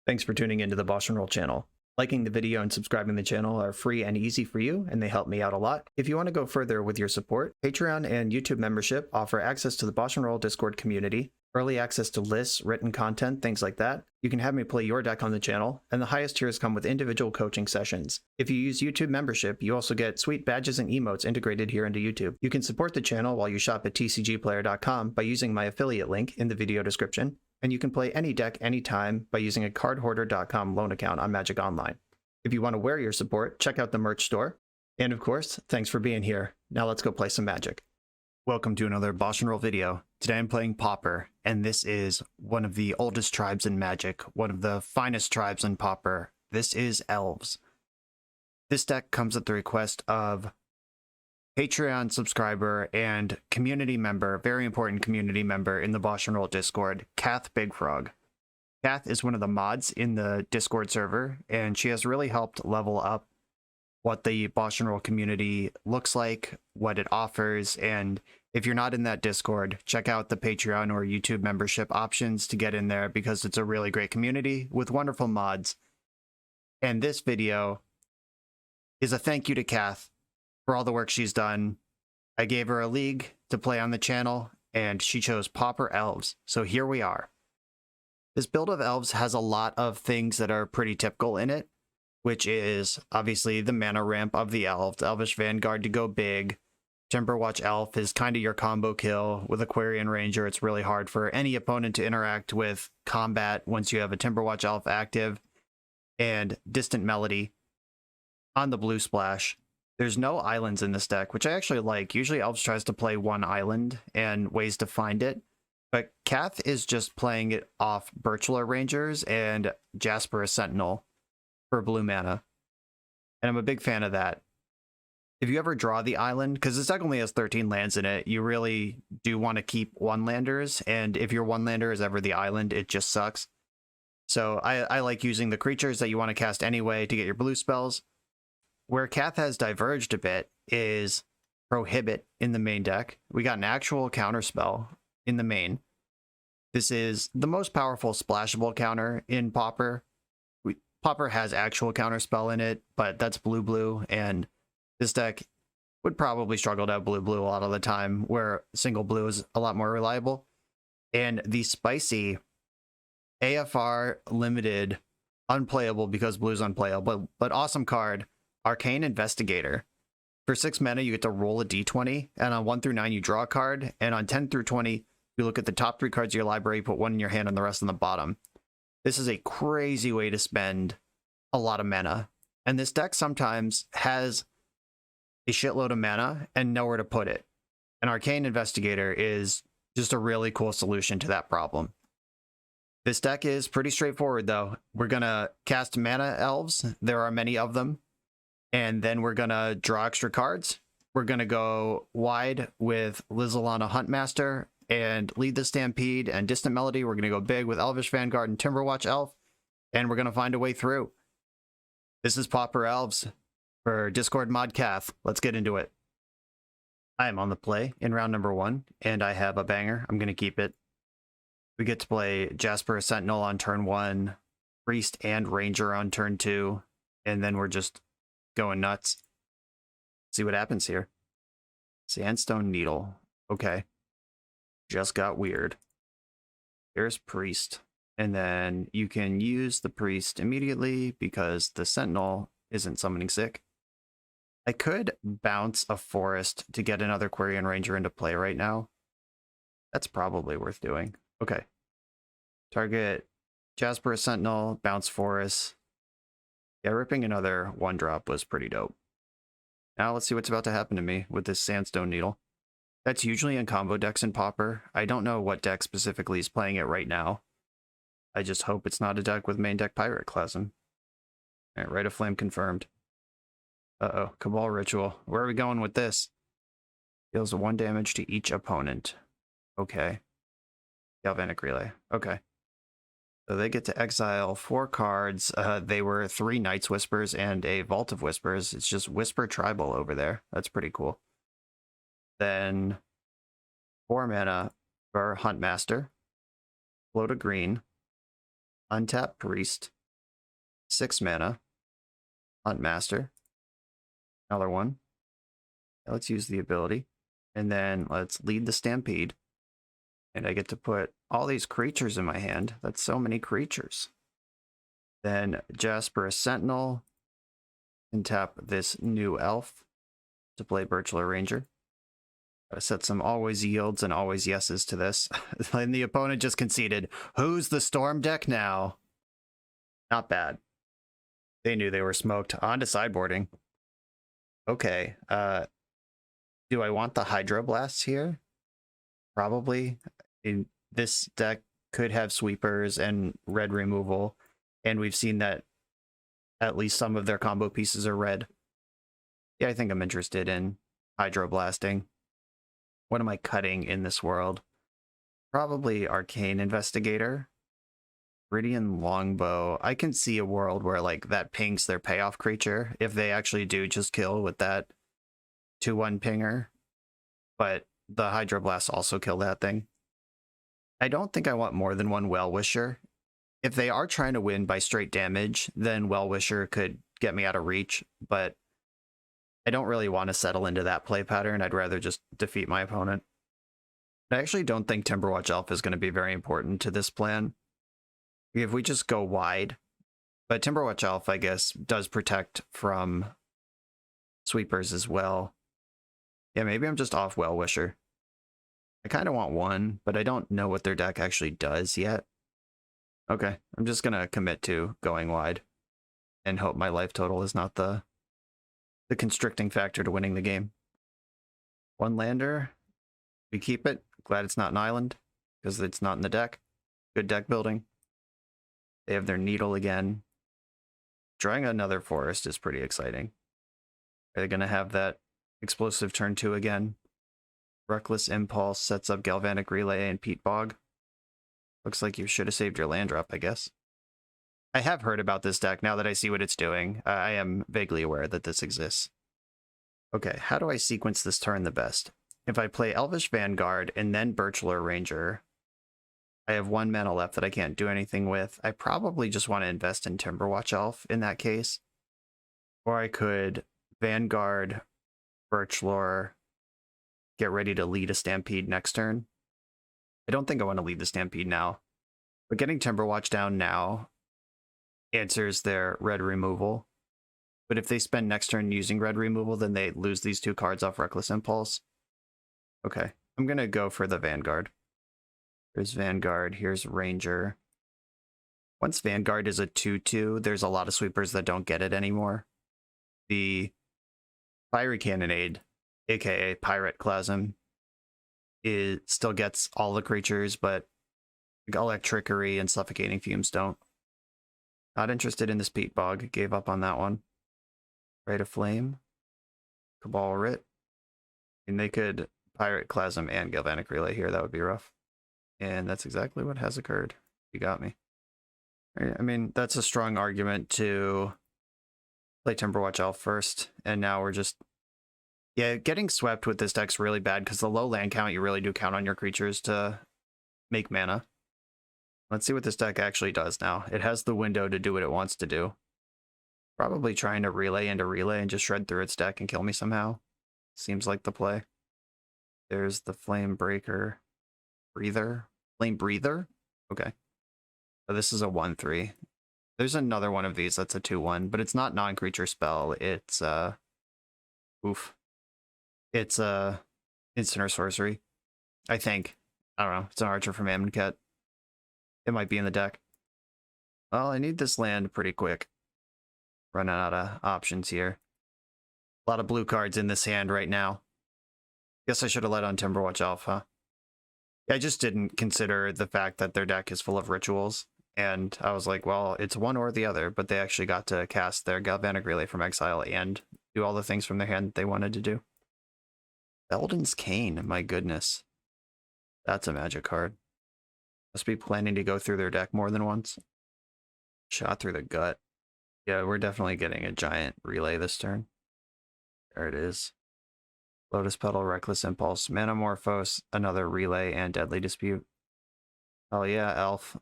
Thanks for tuning into the BoshNRoll channel. Liking the video and subscribing to the channel are free and easy for you, and they help me out a lot. If you want to go further with your support, Patreon and YouTube membership offer access to the BoshNRoll Discord community, early access to lists, written content, things like that. You can have me play your deck on the channel, and the highest tiers come with individual coaching sessions. If you use YouTube membership, you also get sweet badges and emotes integrated here into YouTube. You can support the channel while you shop at tcgplayer.com by using my affiliate link in the video description, and you can play any deck anytime by using a cardhoarder.com loan account on Magic Online. If you want to wear your support, check out the merch store. And of course, thanks for being here. Now let's go play some Magic. Welcome to another BoshNRoll video. Today I'm playing Pauper, and this is one of the oldest tribes in Magic, one of the finest tribes in Pauper. This is Elves. This deck comes at the request of Patreon subscriber and community member, very important community member in the BoshNRoll Discord, Kath Big Frog. Kath is one of the mods in the Discord server, and she has really helped level up what the BoshNRoll community looks like, what it offers, and if you're not in that Discord, check out the Patreon or YouTube membership options to get in there because it's a really great community with wonderful mods. And this video is a thank you to Kath for all the work she's done. I gave her a league to play on the channel, and she chose Pauper Elves, so here we are. This build of Elves has a lot of things that are pretty typical in it, which is obviously the mana ramp of the Elves, Elvish Vanguard to go big. Timberwatch Elf is kind of your combo kill. With Aquarian Ranger, it's really hard for any opponent to interact with combat once you have a Timberwatch Elf active. And Distant Melody on the blue splash. There's no islands in this deck, which I actually like. Usually Elves tries to play one island and ways to find it. But Kath is just playing it off Birchler Rangers and Jasper Sentinel for blue mana. And I'm a big fan of that. If you ever draw the island, because this deck only has 13 lands in it, you really do want to keep one-landers. And if your one-lander is ever the island, it just sucks. So I like using the creatures that you want to cast anyway to get your blue spells. Where Kath has diverged a bit is Prohibit in the main deck. We got an actual counterspell in the main. This is the most powerful splashable counter in Pauper. Pauper has actual counterspell in it, but that's blue-blue, and this deck would probably struggle to have blue-blue a lot of the time, where single blue is a lot more reliable. And the spicy AFR limited, unplayable because blue's unplayable, but awesome card, Arcane Investigator. For 6 mana, you get to roll a d20, and on 1 through 9, you draw a card, and on 10 through 20, you look at the top 3 cards of your library, put 1 in your hand and the rest on the bottom. This is a crazy way to spend a lot of mana. And this deck sometimes has a shitload of mana and nowhere to put it. An Arcane Investigator is just a really cool solution to that problem. This deck is pretty straightforward, though. We're going to cast Mana Elves. There are many of them. And then we're going to draw extra cards. We're going to go wide with Lizalana Huntmaster and lead the Stampede and Distant Melody. We're going to go big with Elvish Vanguard and Timberwatch Elf. And we're going to find a way through. This is Pauper Elves for Discord mod Kath. Let's get into it. I am on the play in round number 1, and I have a banger. I'm going to keep it. We get to play Jasper Sentinel on turn 1, Priest and Ranger on turn 2, and then we're just going nuts. See what happens here. Sandstone Needle. Okay. Just got weird. Here's Priest. And then you can use the Priest immediately because the Sentinel isn't summoning sick. I could bounce a Forest to get another Aquarian Ranger into play right now. That's probably worth doing. Okay. Target Jasper Sentinel, bounce Forest. Yeah, ripping another 1-drop was pretty dope. Now let's see what's about to happen to me with this Sandstone Needle. That's usually in combo decks in Pauper. I don't know what deck specifically is playing it right now. I just hope it's not a deck with main deck Pyroclasm. Alright, Rite of Flame confirmed. Uh-oh, Cabal Ritual. Where are we going with this? Deals 1 damage to each opponent. Okay. Galvanic Relay. Okay. So they get to exile 4 cards. They were 3 Night's Whispers and a Vault of Whispers. It's just Whisper Tribal over there. That's pretty cool. Then 4 mana for Huntmaster. Float a green. Untap Priest. 6 mana. Hunt Master. Another one. Let's use the ability. And then let's lead the Stampede. And I get to put all these creatures in my hand. That's so many creatures. Then Jasper a Sentinel. And tap this new elf to play Birchler Ranger. Set some always yields and always yeses to this. And the opponent just conceded. Who's the Storm deck now? Not bad. They knew they were smoked. On to sideboarding. Okay. Do I want the Hydroblasts here? Probably. This deck could have sweepers and red removal. And we've seen that at least some of their combo pieces are red. Yeah, I think I'm interested in Hydroblasting. What am I cutting in this world? Probably Arcane Investigator. Viridian Longbow. I can see a world where like that pings their payoff creature if they actually do just kill with that 2/1 pinger. But the Hydroblasts also kill that thing. I don't think I want more than one Well-Wisher. If they are trying to win by straight damage, then Well-Wisher could get me out of reach, but I don't really want to settle into that play pattern. I'd rather just defeat my opponent. I actually don't think Timberwatch Elf is going to be very important to this plan. If we just go wide, but Timberwatch Elf, I guess, does protect from sweepers as well. Yeah, maybe I'm just off Well-Wisher. I kind of want one, but I don't know what their deck actually does yet. Okay, I'm just going to commit to going wide and hope my life total is not the constricting factor to winning the game. One lander. We keep it. Glad it's not an island because it's not in the deck. Good deck building. They have their needle again. Drawing another forest is pretty exciting. Are they going to have that explosive turn 2 again? Reckless Impulse sets up Galvanic Relay and Peat Bog. Looks like you should have saved your land drop, I guess. I have heard about this deck now that I see what it's doing. I am vaguely aware that this exists. Okay, how do I sequence this turn the best? If I play Elvish Vanguard and then Birchler Ranger, I have 1 mana left that I can't do anything with. I probably just want to invest in Timberwatch Elf in that case. Or I could Vanguard, Birchlore, get ready to lead a Stampede next turn. I don't think I want to lead the Stampede now. But getting Timberwatch down now answers their red removal. But if they spend next turn using red removal, then they lose these 2 cards off Reckless Impulse. Okay, I'm going to go for the Vanguard. Here's Vanguard, here's Ranger. Once Vanguard is a 2/2, there's a lot of sweepers that don't get it anymore. The Fiery Cannonade, aka Pirate Clasm, it still gets all the creatures, but Electrickery and Suffocating Fumes don't. Not interested in this Peat Bog. Gave up on that one. Rite of Flame. Cabal Writ. And they could Pirate Clasm and Galvanic Relay here. That would be rough. And that's exactly what has occurred. You got me. I mean, that's a strong argument to play Timberwatch Elf first. And now we're just... Yeah, getting swept with this deck's really bad because the low land count, you really do count on your creatures to make mana. Let's see what this deck actually does now. It has the window to do what it wants to do. Probably trying to relay into relay and just shred through its deck and kill me somehow. Seems like the play. There's the Flame Breaker. Breather? Flame Breather? Okay. So this is a 1/3. There's another one of these that's a 2/1, but it's not non-creature spell. It's, oof. It's, instant or sorcery. I think. I don't know. It's an Archer from Amonkhet. It might be in the deck. Well, I need this land pretty quick. Running out of options here. A lot of blue cards in this hand right now. Guess I should have let on Timberwatch Elf, huh? I just didn't consider the fact that their deck is full of rituals. And I was like, well, it's one or the other. But they actually got to cast their Galvanic Relay from exile and do all the things from their hand that they wanted to do. Eldon's Cane, my goodness. That's a magic card. Must be planning to go through their deck more than once. Shot through the gut. Yeah, we're definitely getting a giant relay this turn. There it is. Lotus Petal, Reckless Impulse, Manamorphose, another relay, and Deadly Dispute. Oh yeah, Elf.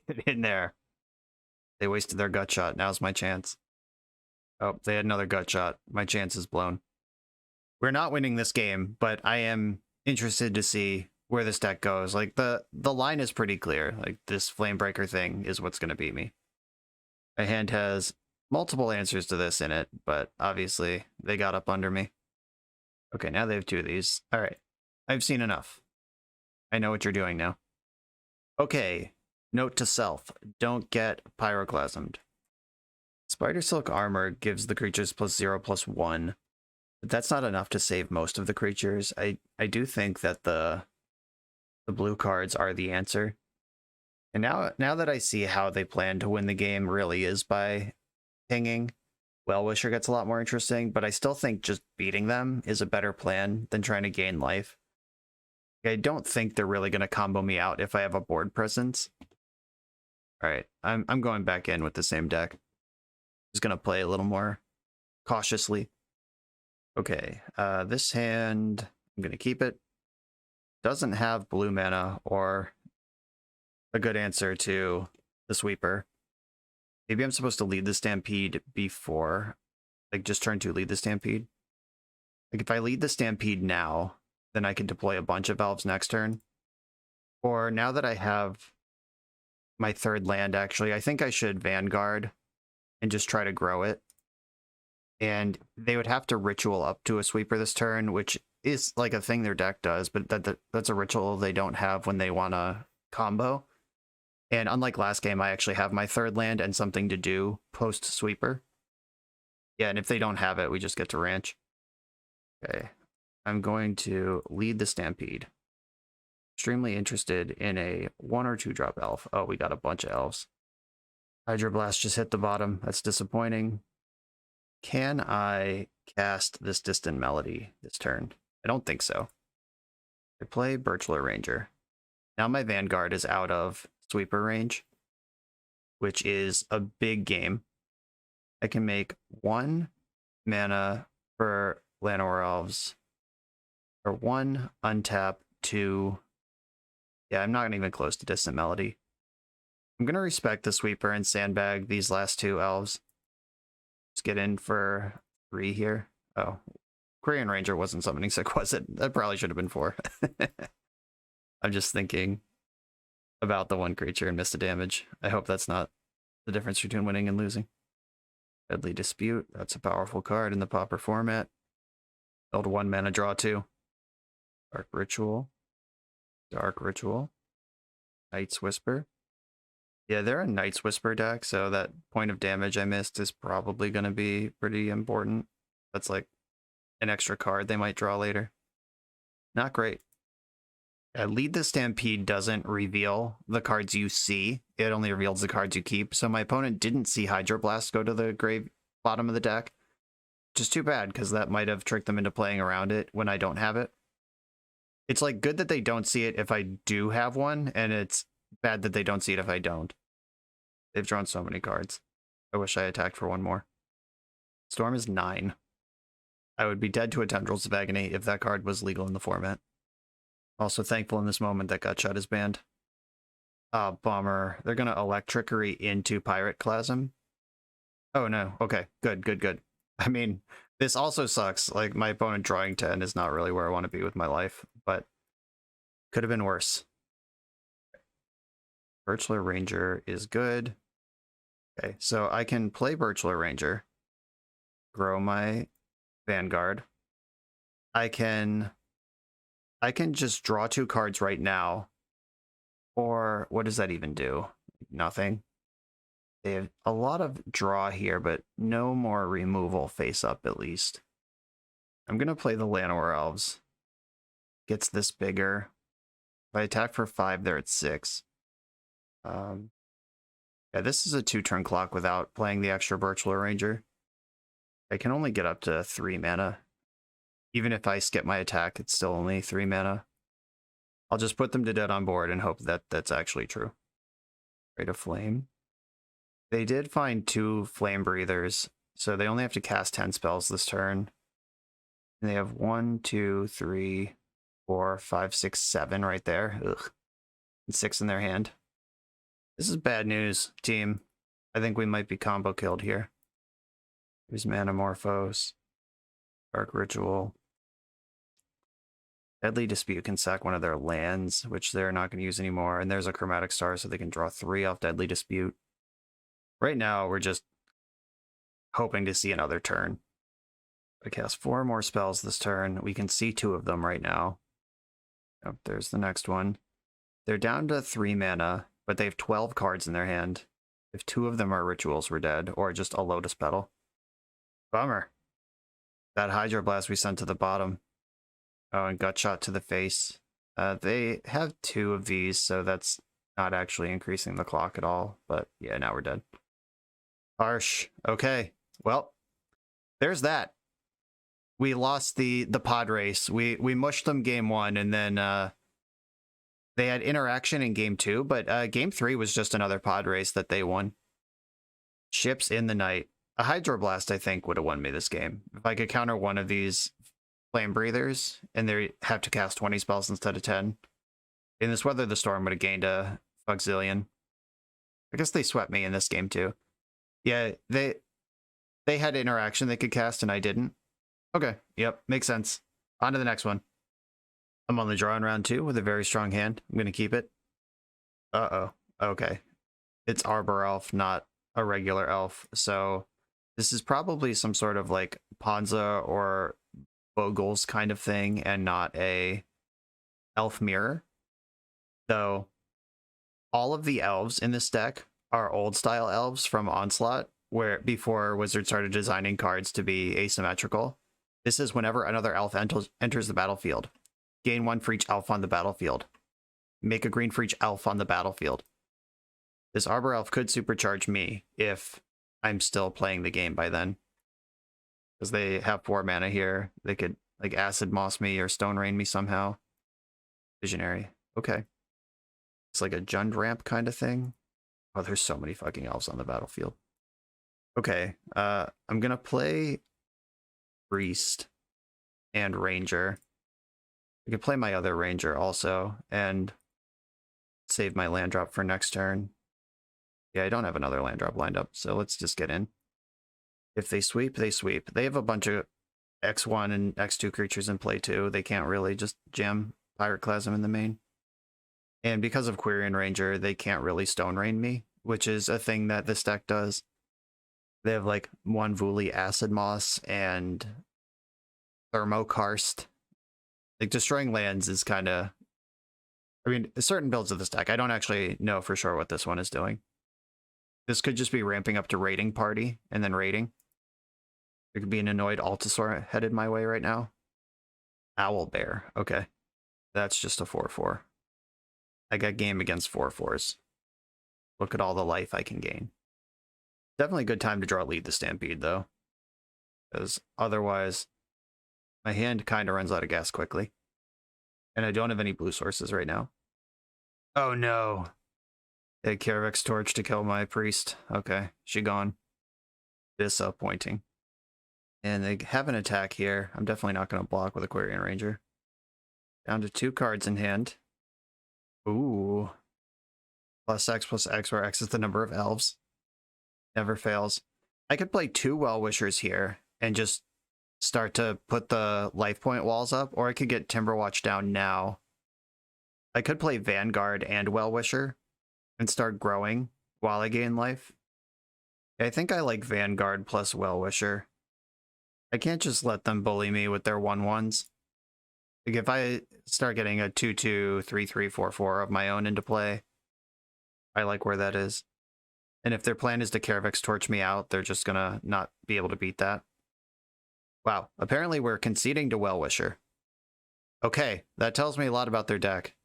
Get in there. They wasted their gut shot. Now's my chance. Oh, they had another gut shot. My chance is blown. We're not winning this game, but I am interested to see where this deck goes. Like, the line is pretty clear. Like, this Flamebreaker thing is what's going to beat me. My hand has multiple answers to this in it, but obviously they got up under me. Okay, now they have 2 of these. All right, I've seen enough. I know what you're doing now. Okay, note to self, don't get pyroclasmed. Spider Silk Armor gives the creatures +0/+1, but that's not enough to save most of the creatures. I do think that the blue cards are the answer. And now that I see how they plan to win the game really is by pinging, Well-Wisher gets a lot more interesting, but I still think just beating them is a better plan than trying to gain life. I don't think they're really going to combo me out if I have a board presence. All right, I'm going back in with the same deck. Just going to play a little more cautiously. Okay, this hand, I'm going to keep it. Doesn't have blue mana or a good answer to the sweeper. Maybe I'm supposed to lead the Stampede before, like just turn 2 lead the Stampede. Like if I lead the Stampede now, then I can deploy a bunch of elves next turn. Or now that I have my 3rd land, actually, I think I should Vanguard and just try to grow it. And they would have to ritual up to a sweeper this turn, which is like a thing their deck does, but that's a ritual they don't have when they want to combo. And unlike last game, I actually have my 3rd land and something to do post-sweeper. Yeah, and if they don't have it, we just get to ranch. Okay, I'm going to lead the Stampede. Extremely interested in a 1 or 2 drop elf. Oh, we got a bunch of elves. Hydroblast just hit the bottom. That's disappointing. Can I cast this Distant Melody this turn? I don't think so. I play Birchler Ranger. Now my Vanguard is out of sweeper range, which is a big game. I can make 1 mana for Llanowar Elves, or 1 untap, 2. Yeah, I'm not even close to Distant Melody. I'm going to respect the sweeper and sandbag these last 2 elves. Let's get in for 3 here. Oh, Korean Ranger wasn't summoning sick, was it? That probably should have been 4. I'm just thinking about the 1 creature and missed the damage. I hope that's not the difference between winning and losing. Deadly Dispute, that's a powerful card in the Pauper format. Build 1 mana, draw 2. Dark Ritual. Dark Ritual. Knight's Whisper. Yeah, they're a Knight's Whisper deck, so that point of damage I missed is probably going to be pretty important. That's like an extra card they might draw later. Not great. Lead the Stampede doesn't reveal the cards you see. It only reveals the cards you keep. So my opponent didn't see Hydroblast go to the grave bottom of the deck. Which is too bad, because that might have tricked them into playing around it when I don't have it. It's like good that they don't see it if I do have one, and it's bad that they don't see it if I don't. They've drawn so many cards. I wish I attacked for 1 more. Storm is 9. I would be dead to a Tendrils of Agony if that card was legal in the format. Also thankful in this moment that Gutshot is banned. Oh, bummer. They're going to Electrickery into Pyroclasm. Oh, no. Okay, good. I mean, this also sucks. Like, my opponent drawing 10 is not really where I want to be with my life, but could have been worse. Birchler Ranger is good. Okay, so I can play Birchler Ranger, grow my Vanguard. I can just draw 2 cards right now. Or what does that even do? Nothing. They have a lot of draw here, but no more removal face up at least. I'm going to play the Llanowar Elves. Gets this bigger. If I attack for 5, they're at 6. Yeah, this is a 2-turn clock without playing the extra Birchler Ranger. I can only get up to 3 mana. Even if I skip my attack, it's still only 3 mana. I'll just put them to dead on board and hope that that's actually true. Rate of Flame. They did find 2 Flame Breathers, so they only have to cast 10 spells this turn. And they have 1, 2, 3, 4, 5, 6, 7 right there. Ugh. And 6 in their hand. This is bad news, team. I think we might be combo killed here. There's Manamorphose, Dark Ritual. Deadly Dispute can sack one of their lands, which they're not going to use anymore. And there's a Chromatic Star, so they can draw 3 off Deadly Dispute. Right now, we're just hoping to see another turn. I cast 4 more spells this turn. We can see 2 of them right now. Oh, there's the next one. They're down to 3 mana, but they have 12 cards in their hand. If 2 of them are rituals, we're dead, or just a Lotus Petal. Bummer. That Hydroblast we sent to the bottom. Oh, and Gut Shot to the face. They have 2 of these, so that's not actually increasing the clock at all. But yeah, now we're dead. Harsh. Okay. Well, there's that. We lost the pod race. We mushed them game 1, and then they had interaction in game 2, but game 3 was just another pod race that they won. Ships in the night. A Hydroblast, I think, would have won me this game. If I could counter one of these Flame Breathers, and they have to cast 20 spells instead of 10. In this Weather the Storm would have gained a Fuxillion. I guess they swept me in this game too. Yeah, they had interaction they could cast, and I didn't. Okay, yep, makes sense. On to the next one. I'm on the draw in round 2 with a very strong hand. I'm going to keep it. Uh-oh. Okay. It's Arbor Elf, not a regular elf. So this is probably some sort of like Ponza or Bogles kind of thing, and not a elf mirror. Though all of the elves in this deck are old style elves from Onslaught, where before Wizards started designing cards to be asymmetrical. This is whenever another elf enters the battlefield. Gain 1 for each elf on the battlefield. Make a green for each elf on the battlefield. This Arbor Elf could supercharge me if I'm still playing the game by then. Because they have 4 mana here. They could like Acid Moss me or Stone Rain me somehow. Visionary. Okay. It's like a Jund ramp kind of thing. Oh, there's so many fucking elves on the battlefield. Okay. I'm gonna play Priest and Ranger. I could play my other Ranger also and save my land drop for next turn. Yeah, I don't have another land drop lined up, so let's just get in. If they sweep, they sweep. They have a bunch of X1 and X2 creatures in play too. They can't really just jam Pyroclasm in the main. And because of Quirion Ranger, they can't really Stone Rain me, which is a thing that this deck does. They have like 1 Vuli Acid Moss and Thermokarst. Like destroying lands is kind of... I mean, certain builds of this deck, I don't actually know for sure what this one is doing. This could just be ramping up to Raiding Party and then raiding. There could be an annoyed Altasaur headed my way right now. Owlbear. Okay. That's just a 4/4. I got game against 4/4s. Look at all the life I can gain. Definitely a good time to draw Lead the Stampede, though. Because otherwise, my hand kind of runs out of gas quickly. And I don't have any blue sources right now. Oh no. They had Karavek's Torch to kill my priest. Okay, she gone. Disappointing. And they have an attack here. I'm definitely not going to block with a Quirion Ranger. Down to 2 cards in hand. Ooh. +X, where X is the number of elves. Never fails. I could play 2 Well-Wishers here and just start to put the life point walls up, or I could get Timberwatch down now. I could play Vanguard and Well-Wisher and start growing while I gain life. I think I like Vanguard plus Well-Wisher. I can't just let them bully me with their 1/1s. Like if I start getting a 2/2, 3/3, 4/4 of my own into play, I like where that is. And if their plan is to Karavek's Torch me out, they're just gonna not be able to beat that. Wow, apparently we're conceding to Well-Wisher. Okay, that tells me a lot about their deck.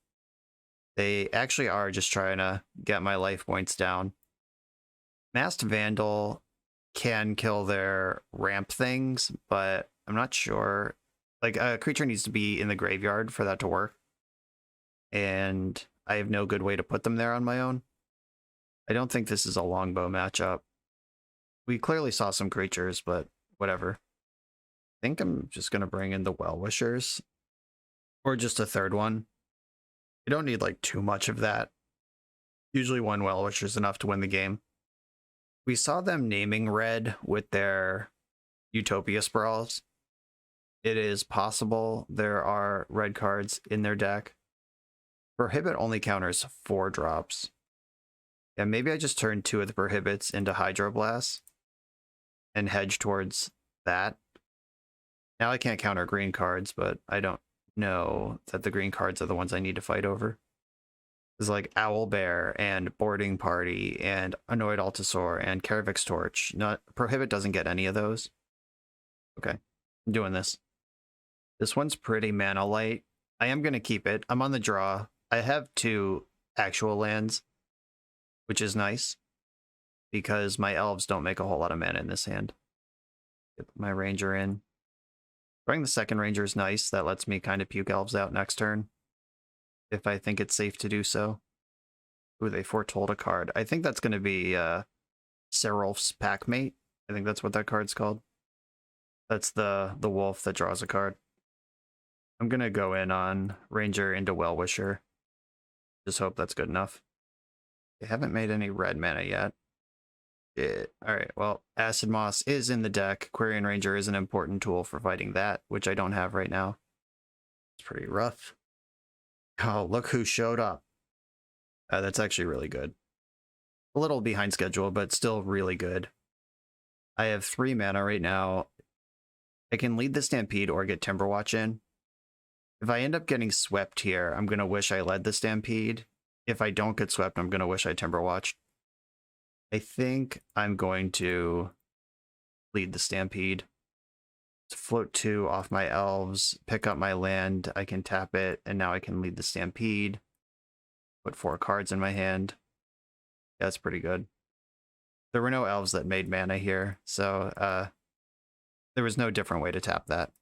They actually are just trying to get my life points down. Masked Vandal can kill their ramp things, but I'm not sure. Like, a creature needs to be in the graveyard for that to work. And I have no good way to put them there on my own. I don't think this is a longbow matchup. We clearly saw some creatures, but whatever. I think I'm just going to bring in the Well-Wishers. Or just a third one. You don't need, like, too much of that. Usually 1 Well-Wisher is enough to win the game. We saw them naming red with their Utopia Sprawls. It is possible there are red cards in their deck. Prohibit only counters 4 drops. Yeah, maybe I just turn 2 of the Prohibits into Hydroblasts and hedge towards that. Now I can't counter green cards, but I don't know that the green cards are the ones I need to fight over. There's like Owlbear and Boarding Party and Annoyed Altasaur and Karavix Torch. Prohibit doesn't get any of those. Okay, I'm doing this. This one's pretty mana light. I am going to keep it. I'm on the draw. I have 2 actual lands, which is nice because my elves don't make a whole lot of mana in this hand. Get my ranger in. Throwing the second ranger is nice. That lets me kind of puke elves out next turn if I think it's safe to do so. Ooh, they foretold a card. I think that's going to be Serulf's Packmate. I think that's what that card's called. That's the wolf that draws a card. I'm going to go in on Ranger into Well-Wisher. Just hope that's good enough. They haven't made any red mana yet. Alright, well, Acid Moss is in the deck. Quirion Ranger is an important tool for fighting that, which I don't have right now. It's pretty rough. Oh, look who showed up. That's actually really good. A little behind schedule, but still really good. I have 3 mana right now. I can lead the Stampede or get Timberwatch in. If I end up getting swept here, I'm going to wish I led the Stampede. If I don't get swept, I'm going to wish I Timberwatched. I think I'm going to lead the Stampede. To float 2 off my elves, pick up my land, I can tap it, and now I can lead the Stampede. Put 4 cards in my hand. Yeah, that's pretty good. There were no elves that made mana here, so there was no different way to tap that.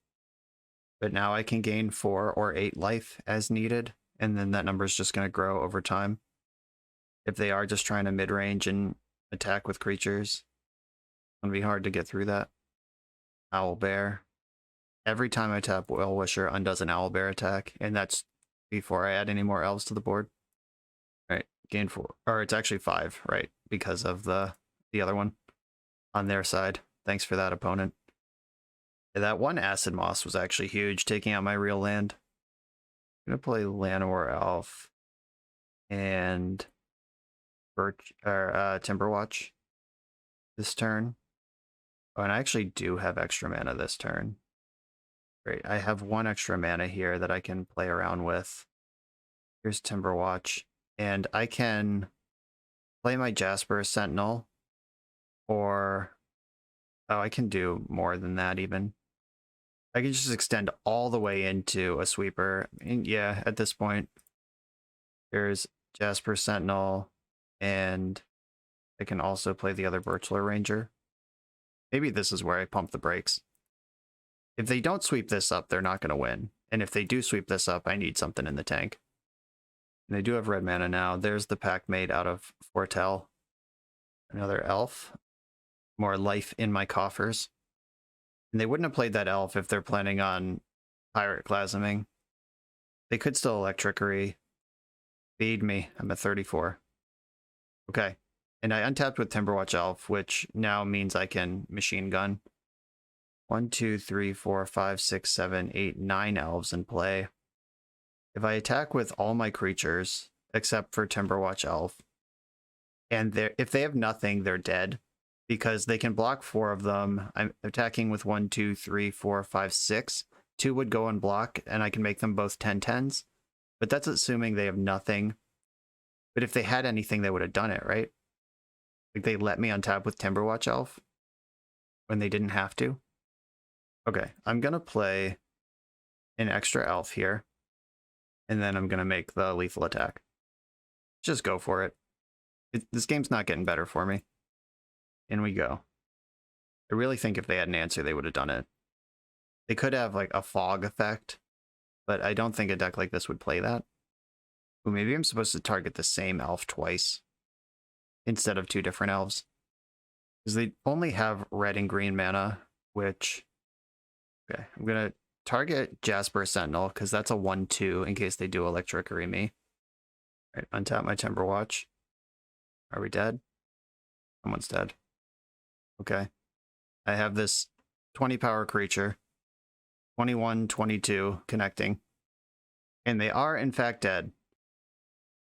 But now I can gain 4 or 8 life as needed, and then that number is just going to grow over time. If they are just trying to mid-range and attack with creatures, it's going to be hard to get through that. Owlbear. Every time I tap Well-Wisher, undoes an Owlbear attack, and that's before I add any more elves to the board. Alright, gain 4. Or it's actually 5, right? Because of the other one on their side. Thanks for that, opponent. That one Acid Moss was actually huge, taking out my real land. I'm going to play Llanowar Elf and Timberwatch this turn. Oh, and I actually do have extra mana this turn. Great, I have 1 extra mana here that I can play around with. Here's Timberwatch, and I can play my Jasper Sentinel, or... oh, I can do more than that even. I can just extend all the way into a sweeper. And yeah, at this point, there's Jasper Sentinel, and I can also play the other Birchler Ranger. Maybe this is where I pump the brakes. If they don't sweep this up, they're not going to win. And if they do sweep this up, I need something in the tank. And they do have red mana now. There's the Packmate out of Foretell. Another elf. More life in my coffers. And they wouldn't have played that elf if they're planning on Pyroclasming. They could still Electrickery. Feed me. I'm at 34. Okay. And I untapped with Timberwatch Elf, which now means I can Machine Gun. 1, 2, 3, 4, 5, 6, 7, 8, 9 elves in play. If I attack with all my creatures, except for Timberwatch Elf, and if they have nothing, they're dead. Because they can block 4 of them. I'm attacking with 1, 2, 3, 4, 5, 6. 2 would go and block, and I can make them both 10/10s. But that's assuming they have nothing. But if they had anything, they would have done it, right? Like they let me untap with Timberwatch Elf when they didn't have to. Okay, I'm going to play an extra elf here. And then I'm going to make the lethal attack. Just go for it. This game's not getting better for me. In we go. I really think if they had an answer, they would have done it. They could have like a fog effect, but I don't think a deck like this would play that. Ooh, maybe I'm supposed to target the same elf twice instead of 2 different elves. Because they only have red and green mana, which... okay, I'm going to target Jasper Sentinel, because that's a 1/2 in case they do Electrickery me. All right, untap my Timberwatch. Are we dead? Someone's dead. Okay. I have this 20 power creature, 21, 22 connecting, and they are in fact dead.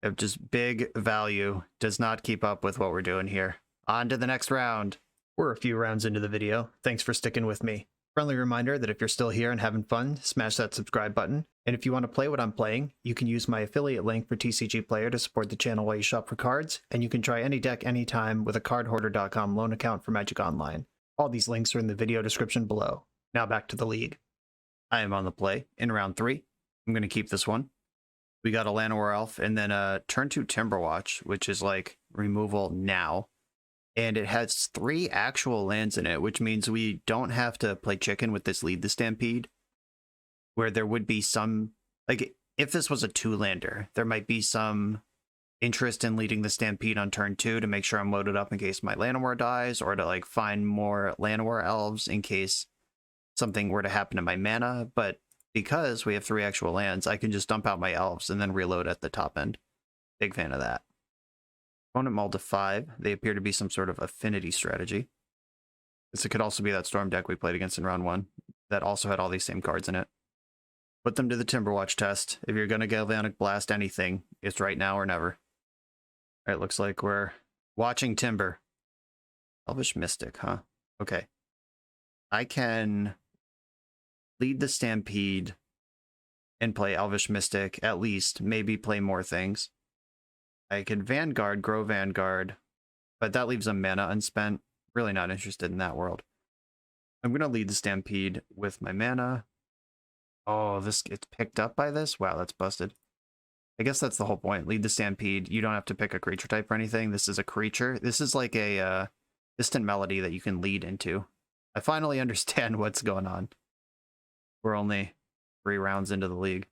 Of just big value, does not keep up with what we're doing here. On to the next round. We're a few rounds into the video. Thanks for sticking with me. Friendly reminder that if you're still here and having fun, smash that subscribe button. And if you want to play what I'm playing, you can use my affiliate link for TCG Player to support the channel while you shop for cards, and you can try any deck anytime with a cardhoarder.com loan account for Magic Online. All these links are in the video description below. Now back to the league. I am on the play in round 3. I'm going to keep this one. We got a Llanowar Elf and then a turn 2 Timberwatch, which is like removal now. And it has 3 actual lands in it, which means we don't have to play chicken with this Lead the Stampede, where there would be some, like, if this was a 2-lander, there might be some interest in leading the Stampede on turn 2 to make sure I'm loaded up in case my Llanowar dies, or to, like, find more Llanowar Elves in case something were to happen to my mana. But because we have 3 actual lands, I can just dump out my Elves and then reload at the top end. Big fan of that. Opponent mulled to 5. They appear to be some sort of affinity strategy. This could also be that Storm deck we played against in round 1 that also had all these same cards in it. Put them to the Timberwatch test. If you're going to Galvanic Blast anything, it's right now or never. All right, looks like we're watching Timber. Elvish Mystic, huh? Okay. I can lead the Stampede and play Elvish Mystic, at least. Maybe play more things. I could Vanguard, grow Vanguard, but that leaves a mana unspent. Really not interested in that world. I'm going to lead the Stampede with my mana. Oh, this gets picked up by this? Wow, that's busted. I guess that's the whole point. Lead the Stampede. You don't have to pick a creature type or anything. This is a creature. This is like a distant melody that you can lead into. I finally understand what's going on. We're only 3 rounds into the league.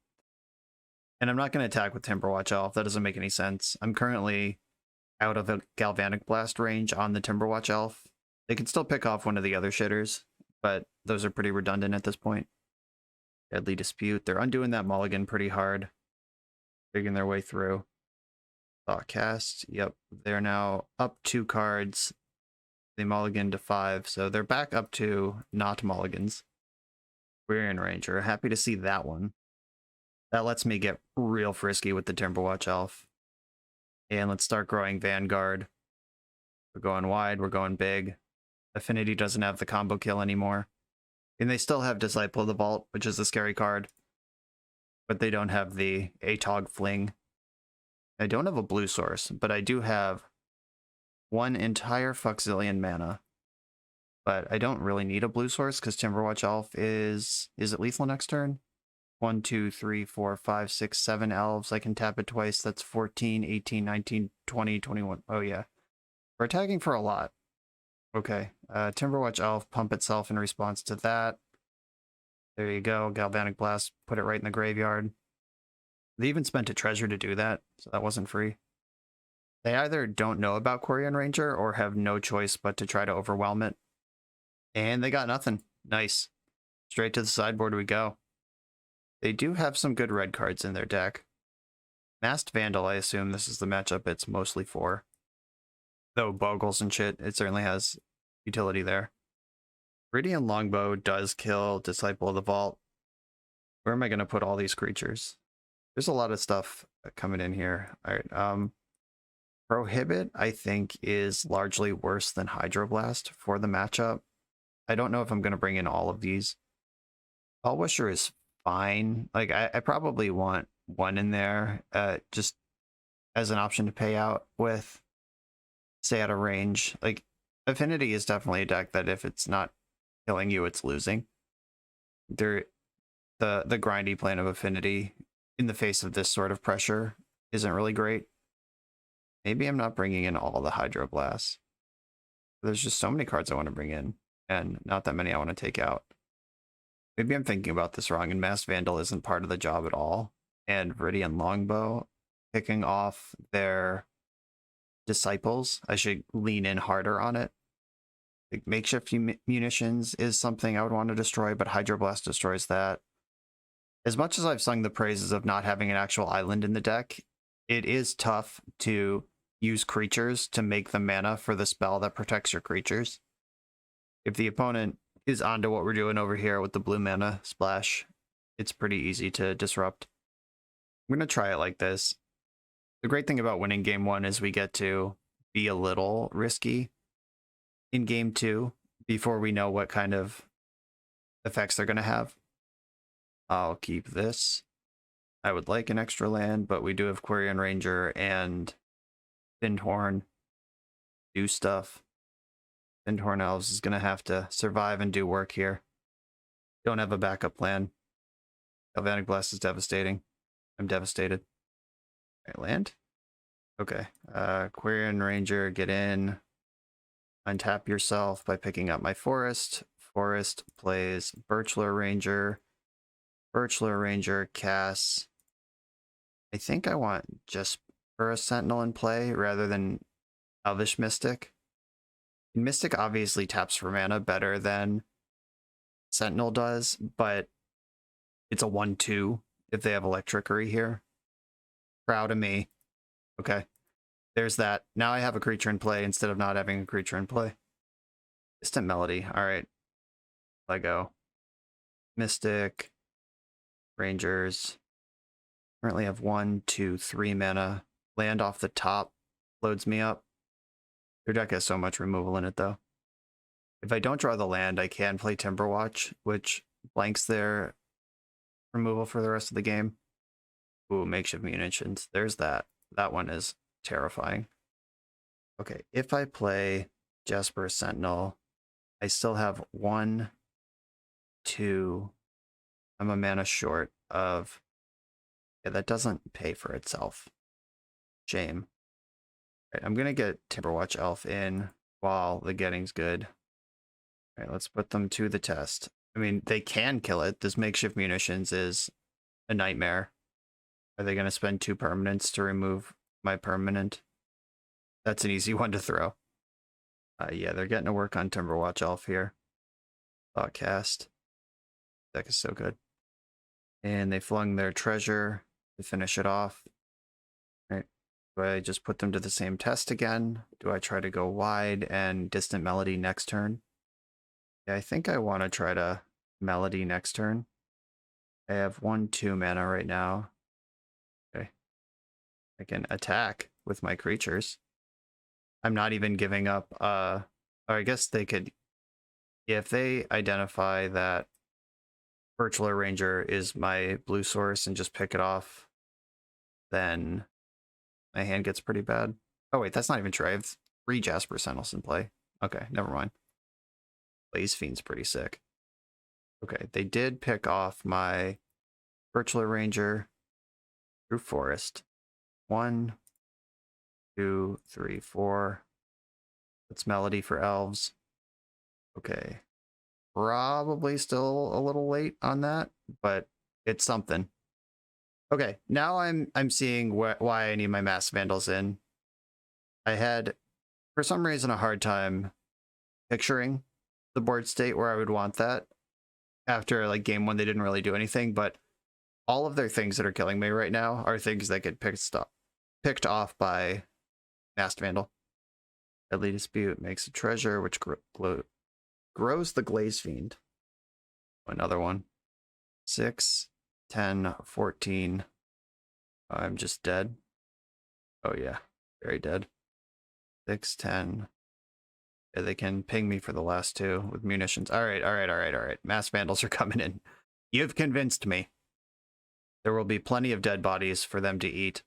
And I'm not going to attack with Timberwatch Elf. That doesn't make any sense. I'm currently out of a Galvanic Blast range on the Timberwatch Elf. They can still pick off one of the other shitters, but those are pretty redundant at this point. Deadly Dispute. They're undoing that mulligan pretty hard. Digging their way through. Thought Cast. Yep. They're now up 2 cards. They mulligan to 5, so they're back up to not mulligans. We're in Ranger. Happy to see that one. That lets me get real frisky with the Timberwatch Elf. And let's start growing Vanguard. We're going wide, we're going big. Affinity doesn't have the combo kill anymore. And they still have Disciple of the Vault, which is a scary card. But they don't have the Atog Fling. I don't have a blue source, but I do have 1 entire fuckzillion mana. But I don't really need a blue source because Timberwatch Elf is it lethal next turn? 1, 2, 3, 4, 5, 6, 7 elves. I can tap it twice. That's 14, 18, 19, 20, 21. Oh, yeah. We're attacking for a lot. Okay. Timberwatch Elf, pump itself in response to that. There you go. Galvanic Blast, put it right in the graveyard. They even spent a treasure to do that, so that wasn't free. They either don't know about Quirion Ranger or have no choice but to try to overwhelm it. And they got nothing. Nice. Straight to the sideboard we go. They do have some good red cards in their deck. Masked Vandal, I assume this is the matchup it's mostly for. Though Bogles and shit, it certainly has utility there. Viridian Longbow does kill Disciple of the Vault. Where am I going to put all these creatures? There's a lot of stuff coming in here. All right. Prohibit, I think, is largely worse than Hydroblast for the matchup. I don't know if I'm going to bring in all of these. Allwisher is fine. Like, I probably want 1 in there just as an option to pay out with. Stay out of range. Like, Affinity is definitely a deck that if it's not killing you, it's losing. The grindy plan of Affinity in the face of this sort of pressure isn't really great. Maybe I'm not bringing in all the Hydroblasts. There's just so many cards I want to bring in, and not that many I want to take out. Maybe I'm thinking about this wrong, and Masked Vandal isn't part of the job at all. And Viridian Longbow, picking off their Disciples, I should lean in harder on it. Like, Makeshift Munitions is something I would want to destroy, but Hydroblast destroys that. As much as I've sung the praises of not having an actual island in the deck, it is tough to use creatures to make the mana for the spell that protects your creatures. If the opponent is onto what we're doing over here with the blue mana splash, it's pretty easy to disrupt. I'm going to try it like this. The great thing about winning game 1 is we get to be a little risky in game 2 before we know what kind of effects they're going to have. I'll keep this. I would like an extra land, but we do have Quirion Ranger and Fyndhorn do stuff. Fyndhorn Elves is going to have to survive and do work here. Don't have a backup plan. Galvanic Blast is devastating. I'm devastated. Right, land? Okay. Quirion Ranger, get in. Untap yourself by picking up my Forest. Forest plays Birchlore Ranger. Birchlore Ranger casts. I think I want just for a Sentinel in play rather than Elvish Mystic. Mystic obviously taps for mana better than Sentinel does, but it's a 1/2 if they have Electrickery here. Proud of me. Okay. There's that. Now I have a creature in play instead of not having a creature in play. Distant Melody. All right. Lego. Mystic. Rangers. Currently have 1, 2, 3 mana. Land off the top loads me up. Their deck has so much removal in it, though. If I don't draw the land, I can play Timberwatch, which blanks their removal for the rest of the game. Ooh, Makeshift Munitions. There's that. That one is terrifying. Okay, if I play Jasper Sentinel, I still have 1, 2. I'm a mana short of... Yeah, that doesn't pay for itself. Shame. Right, I'm going to get Timberwatch Elf in while the getting's good. All right, let's put them to the test. I mean, they can kill it. This Makeshift Munitions is a nightmare. Are they going to spend 2 permanents to remove my permanent? That's an easy one to throw. Yeah, they're getting to work on Timberwatch Elf here. Thoughtcast. Deck is so good. And they flung their treasure to finish it off. All right. Do I just put them to the same test again? Do I try to go wide and Distant Melody next turn? Yeah, I think I want to try to Melody next turn. I have 1, 2 mana right now. Okay. I can attack with my creatures. I'm not even giving up, or I guess they could, if they identify that Birchlore Ranger is my blue source and just pick it off, then my hand gets pretty bad. Oh wait, that's not even true. I have 3 Jasper Sentinels in play. Okay, never mind. Blaze Fiend's pretty sick. Okay, they did pick off my Birchlore Ranger through Forest. 1, 2, 3, 4. That's Melody for Elves. Okay. Probably still a little late on that, but it's something. Okay, now I'm seeing why I need my Mass Vandals in. I had, for some reason, a hard time picturing the board state where I would want that. After like game 1, they didn't really do anything, but all of their things that are killing me right now are things that get picked off by Masked Vandal. Deadly Dispute makes a treasure, which grows the Glaze Fiend. Another one. 6, 10, 14. I'm just dead. Oh yeah, very dead. 6, 10. Yeah, they can ping me for the last 2 with munitions. All right. Mass Vandals are coming in. You've convinced me. There will be plenty of dead bodies for them to eat.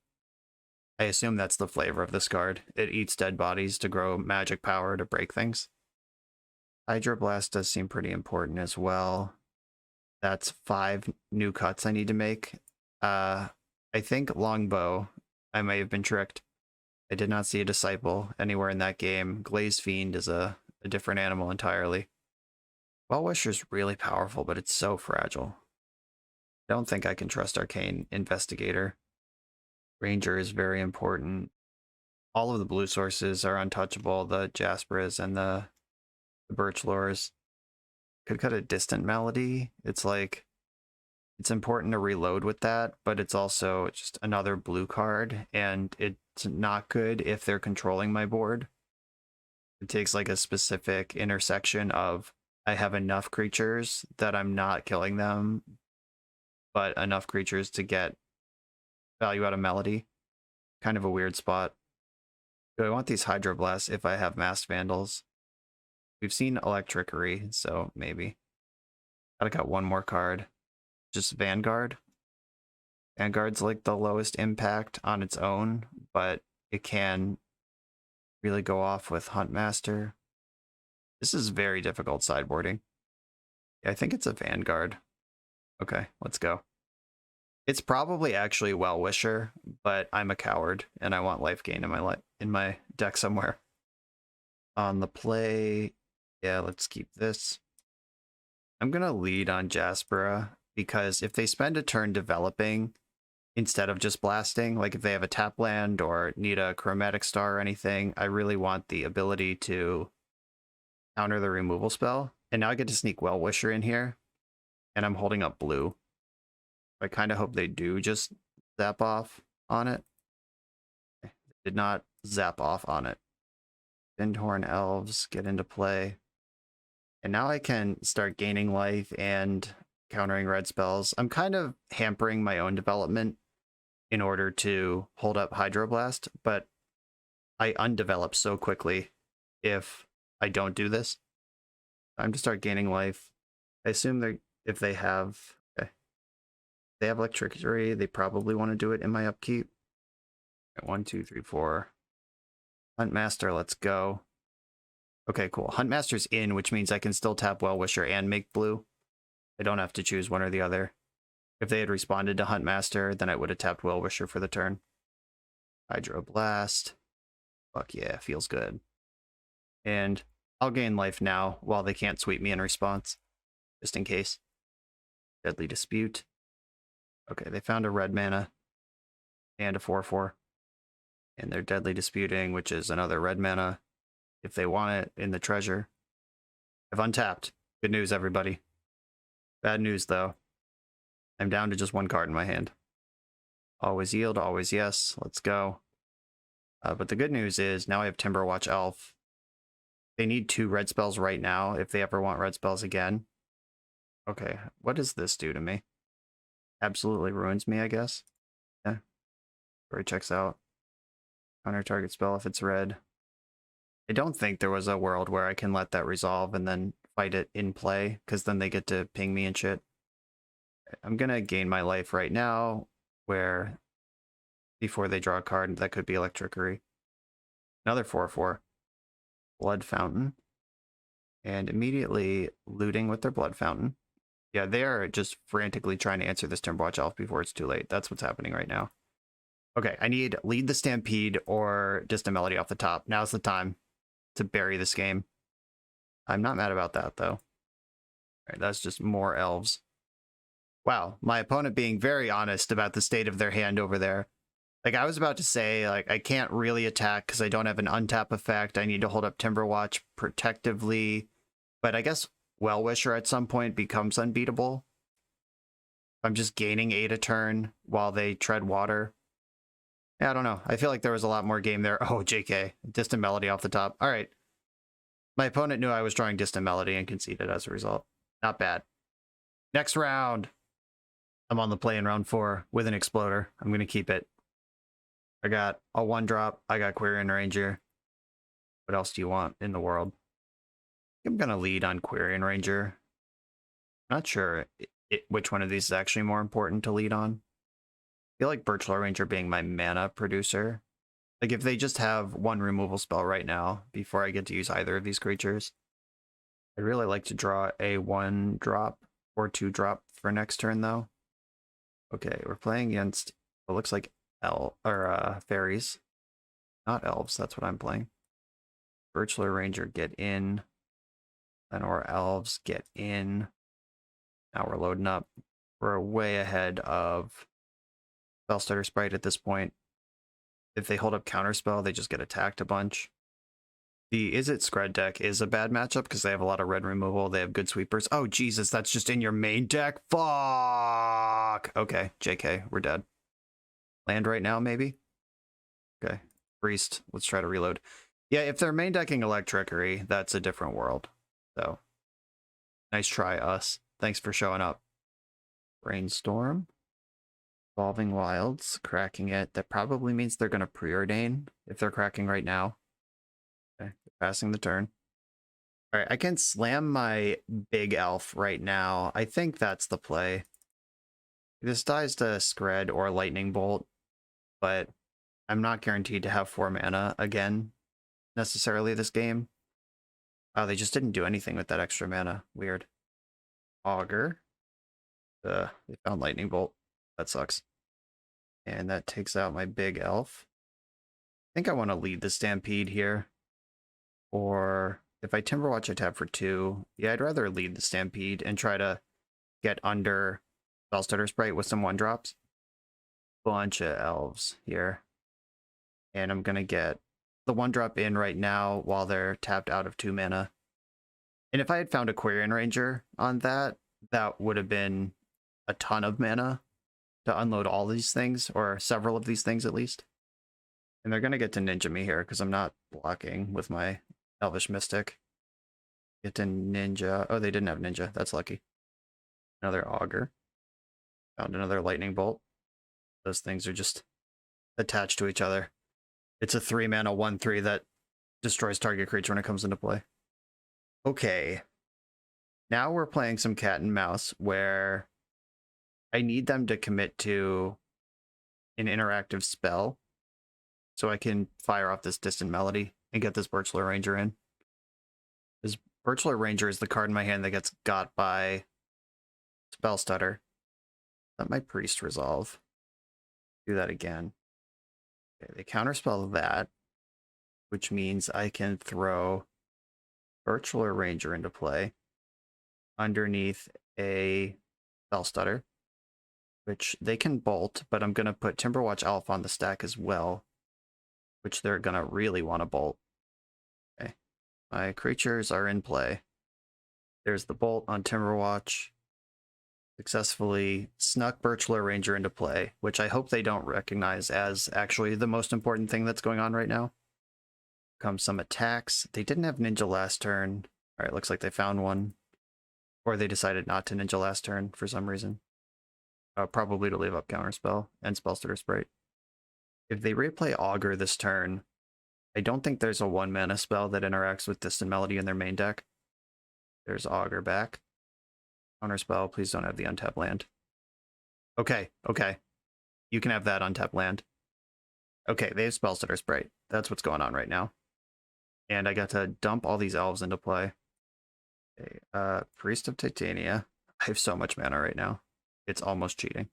I assume that's the flavor of this card. It eats dead bodies to grow magic power to break things. Hydroblast does seem pretty important as well. That's 5 new cuts I need to make. I think Longbow, I may have been tricked. I did not see a Disciple anywhere in that game. Glaze Fiend is a different animal entirely. Well-Wisher's really powerful, but it's so fragile. I don't think I can trust Arcane Investigator. Ranger is very important. All of the blue sources are untouchable. The Jaspers and the Birchlores. Could cut a Distant Melody. It's like, it's important to reload with that, but it's also just another blue card, and it's not good if they're controlling my board. It takes like a specific intersection of I have enough creatures that I'm not killing them, but enough creatures to get value out of Melody. Kind of a weird spot. Do I want these Hydroblasts if I have Masked Vandals? We've seen Electrickery, so maybe. I got one more card. Just Vanguard. Vanguard's like the lowest impact on its own, but it can really go off with Huntmaster. This is very difficult sideboarding. Yeah, I think it's a Vanguard. Okay, let's go. It's probably actually Well Wisher, but I'm a coward and I want life gain in my deck somewhere. On the play, yeah, let's keep this. I'm gonna lead on Jaspera because if they spend a turn developing instead of just blasting, like if they have a tap land or need a Chromatic Star or anything, I really want the ability to counter the removal spell. And now I get to sneak Well Wisher in here, and I'm holding up blue. I kind of hope they do just zap off on it. They did not zap off on it. Windhorn Elves get into play. And now I can start gaining life and countering red spells. I'm kind of hampering my own development in order to hold up Hydroblast, but I undevelop so quickly if I don't do this. Time to start gaining life. I assume if they have Electricity, they probably want to do it in my upkeep. Right, 1, 2, 3, 4. Huntmaster, let's go. Okay, cool. Huntmaster's in, which means I can still tap Well Wisher and make blue. I don't have to choose one or the other. If they had responded to Huntmaster, then I would have tapped Well Wisher for the turn. Hydroblast. Fuck yeah, feels good. And I'll gain life now while they can't sweep me in response, just in case. Deadly Dispute. Okay, they found a red mana and a 4/4. And they're Deadly Disputing, which is another red mana if they want it in the treasure. I've untapped. Good news, everybody. Bad news, though. I'm down to just one card in my hand. Always yield, always yes. Let's go. But the good news is now I have Timberwatch Elf. They need 2 red spells right now if they ever want red spells again. Okay, what does this do to me? Absolutely ruins me, I guess. Yeah. Story checks out. Counter target spell if it's red. I don't think there was a world where I can let that resolve and then fight it in play, because then they get to ping me and shit. I'm gonna gain my life right now, where before they draw a card, that could be Electrickery. Another 4/4. Blood Fountain. And immediately looting with their Blood Fountain. Yeah, they are just frantically trying to answer this Timberwatch Elf before it's too late. That's what's happening right now. Okay, I need Lead the Stampede or Distant Melody off the top. Now's the time to bury this game. I'm not mad about that, though. All right, that's just more elves. Wow, my opponent being very honest about the state of their hand over there. Like, I was about to say, like, I can't really attack because I don't have an untap effect. I need to hold up Timberwatch protectively. But I guess Well Wisher at some point becomes unbeatable. I'm just gaining 8 a turn while they tread water. Yeah, I don't know. I feel like there was a lot more game there. Oh, JK. Distant Melody off the top. All right. My opponent knew I was drawing Distant Melody and conceded as a result. Not bad. Next round. I'm on the play in round 4 with an Exploder. I'm going to keep it. I got a 1-drop. I got Quirion Ranger. What else do you want in the world? I'm going to lead on Quirion Ranger. Not sure which one of these is actually more important to lead on. I feel like Birchlaw Ranger being my mana producer. Like, if they just have one removal spell right now before I get to use either of these creatures, I'd really like to draw a 1-drop or 2-drop for next turn, though. Okay, we're playing against what looks like fairies. Not elves, that's what I'm playing. Birchlaw Ranger, get in. Lenore Elves, get in. Now we're loading up. We're way ahead of Spellstutter Sprite at this point. If they hold up Counterspell, they just get attacked a bunch. The Is It Scred deck is a bad matchup because they have a lot of red removal. They have good sweepers. Oh, Jesus, that's just in your main deck? Fuck! Okay, JK, we're dead. Land right now, maybe? Okay, Priest, let's try to reload. Yeah, if they're main decking Electrickery, that's a different world. So, nice try, us. Thanks for showing up. Brainstorm. Evolving Wilds, cracking it. That probably means they're going to preordain if they're cracking right now. Okay, passing the turn. All right, I can slam my big elf right now. I think that's the play. This dies to Scred or Lightning Bolt, but I'm not guaranteed to have 4 mana again necessarily this game. Oh, they just didn't do anything with that extra mana. Weird. Augur. They found Lightning Bolt. That sucks. And that takes out my big elf. I think I want to lead the Stampede here. Or if I Timberwatch, I tap for 2. Yeah, I'd rather lead the Stampede and try to get under Spellstutter Sprite with some 1-drops. Bunch of elves here. And I'm going to get the 1-drop in right now while they're tapped out of 2 mana. And if I had found a Quirion Ranger on that, that would have been a ton of mana to unload all these things, or several of these things at least. And they're going to get to Ninja me here because I'm not blocking with my Elvish Mystic. Get to Ninja. Oh, they didn't have Ninja. That's lucky. Another Augur. Found another Lightning Bolt. Those things are just attached to each other. It's a 3-mana 1/3 that destroys target creature when it comes into play. Okay. Now we're playing some cat and mouse where I need them to commit to an interactive spell so I can fire off this Distant Melody and get this Birchler Ranger in. This Birchler Ranger is the card in my hand that gets got by Spell Stutter. Let my Priest resolve. Do that again. Okay, they counterspell that, which means I can throw Birchler Ranger into play underneath a Spell Stutter, which they can bolt, but I'm going to put Timberwatch Elf on the stack as well, which they're going to really want to bolt. Okay, my creatures are in play. There's the bolt on Timberwatch. Successfully snuck Birchler Ranger into play, which I hope they don't recognize as actually the most important thing that's going on right now. Comes some attacks. They didn't have Ninja last turn. All right, looks like they found one. Or they decided not to Ninja last turn for some reason. Probably to leave up Counterspell and Spellstutter Sprite. If they replay Augur this turn, I don't think there's a 1-mana spell that interacts with Distant Melody in their main deck. There's Augur back. Counterspell, please don't have the untapped land. Okay. You can have that untapped land. Okay, they have Spellstutter Sprite. That's what's going on right now. And I got to dump all these elves into play. Okay, Priest of Titania. I have so much mana right now. It's almost cheating.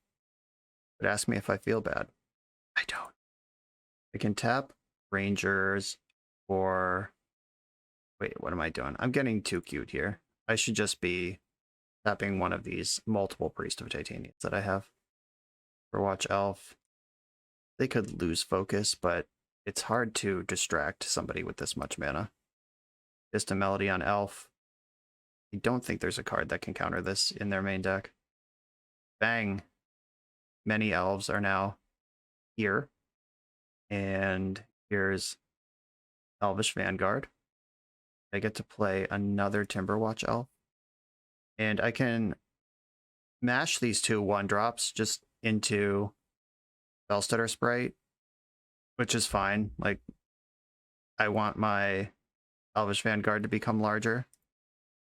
But ask me if I feel bad. I don't. I can tap Rangers or... Wait, what am I doing? I'm getting too cute here. I should just be tapping one of these multiple Priest of Titanias that I have. Overwatch Elf. They could lose focus, but it's hard to distract somebody with this much mana. Distant Melody on Elf. I don't think there's a card that can counter this in their main deck. Bang. Many elves are now here. And here's Elvish Vanguard. I get to play another Timberwatch Elf. And I can mash these 2 1-drops just into Spellstutter Sprite, which is fine. Like, I want my Elvish Vanguard to become larger.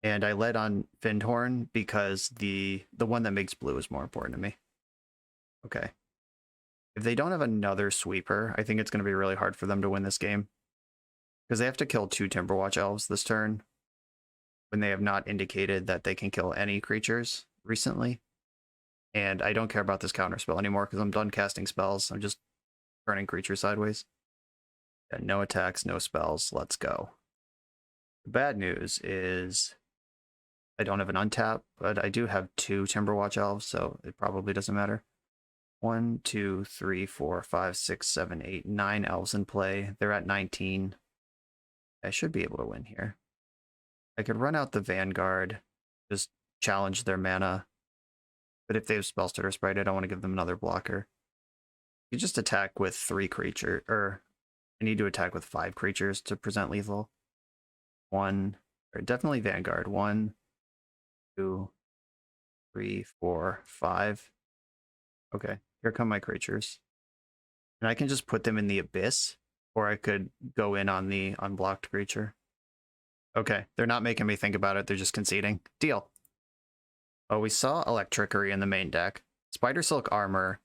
And I led on Findhorn because the one that makes blue is more important to me. Okay. If they don't have another sweeper, I think it's going to be really hard for them to win this game. Because they have to kill 2 Timberwatch Elves this turn, when they have not indicated that they can kill any creatures recently. And I don't care about this counterspell anymore because I'm done casting spells. I'm just turning creatures sideways. Yeah, no attacks, no spells. Let's go. The bad news is I don't have an untap, but I do have 2 Timberwatch Elves, so it probably doesn't matter. 1, 2, 3, 4, 5, 6, 7, 8, 9 elves in play. They're at 19. I should be able to win here. I could run out the Vanguard, just challenge their mana. But if they have Spellstutter Sprite, I don't want to give them another blocker. You just attack with 3 creature, or I need to attack with 5 creatures to present lethal. 1, or definitely Vanguard. 1, 2, 3, 4, 5. Okay, here come my creatures. And I can just put them in the Abyss, or I could go in on the unblocked creature. Okay, they're not making me think about it, they're just conceding. Deal. Oh, we saw Electrickery in the main deck. Spider Silk Armor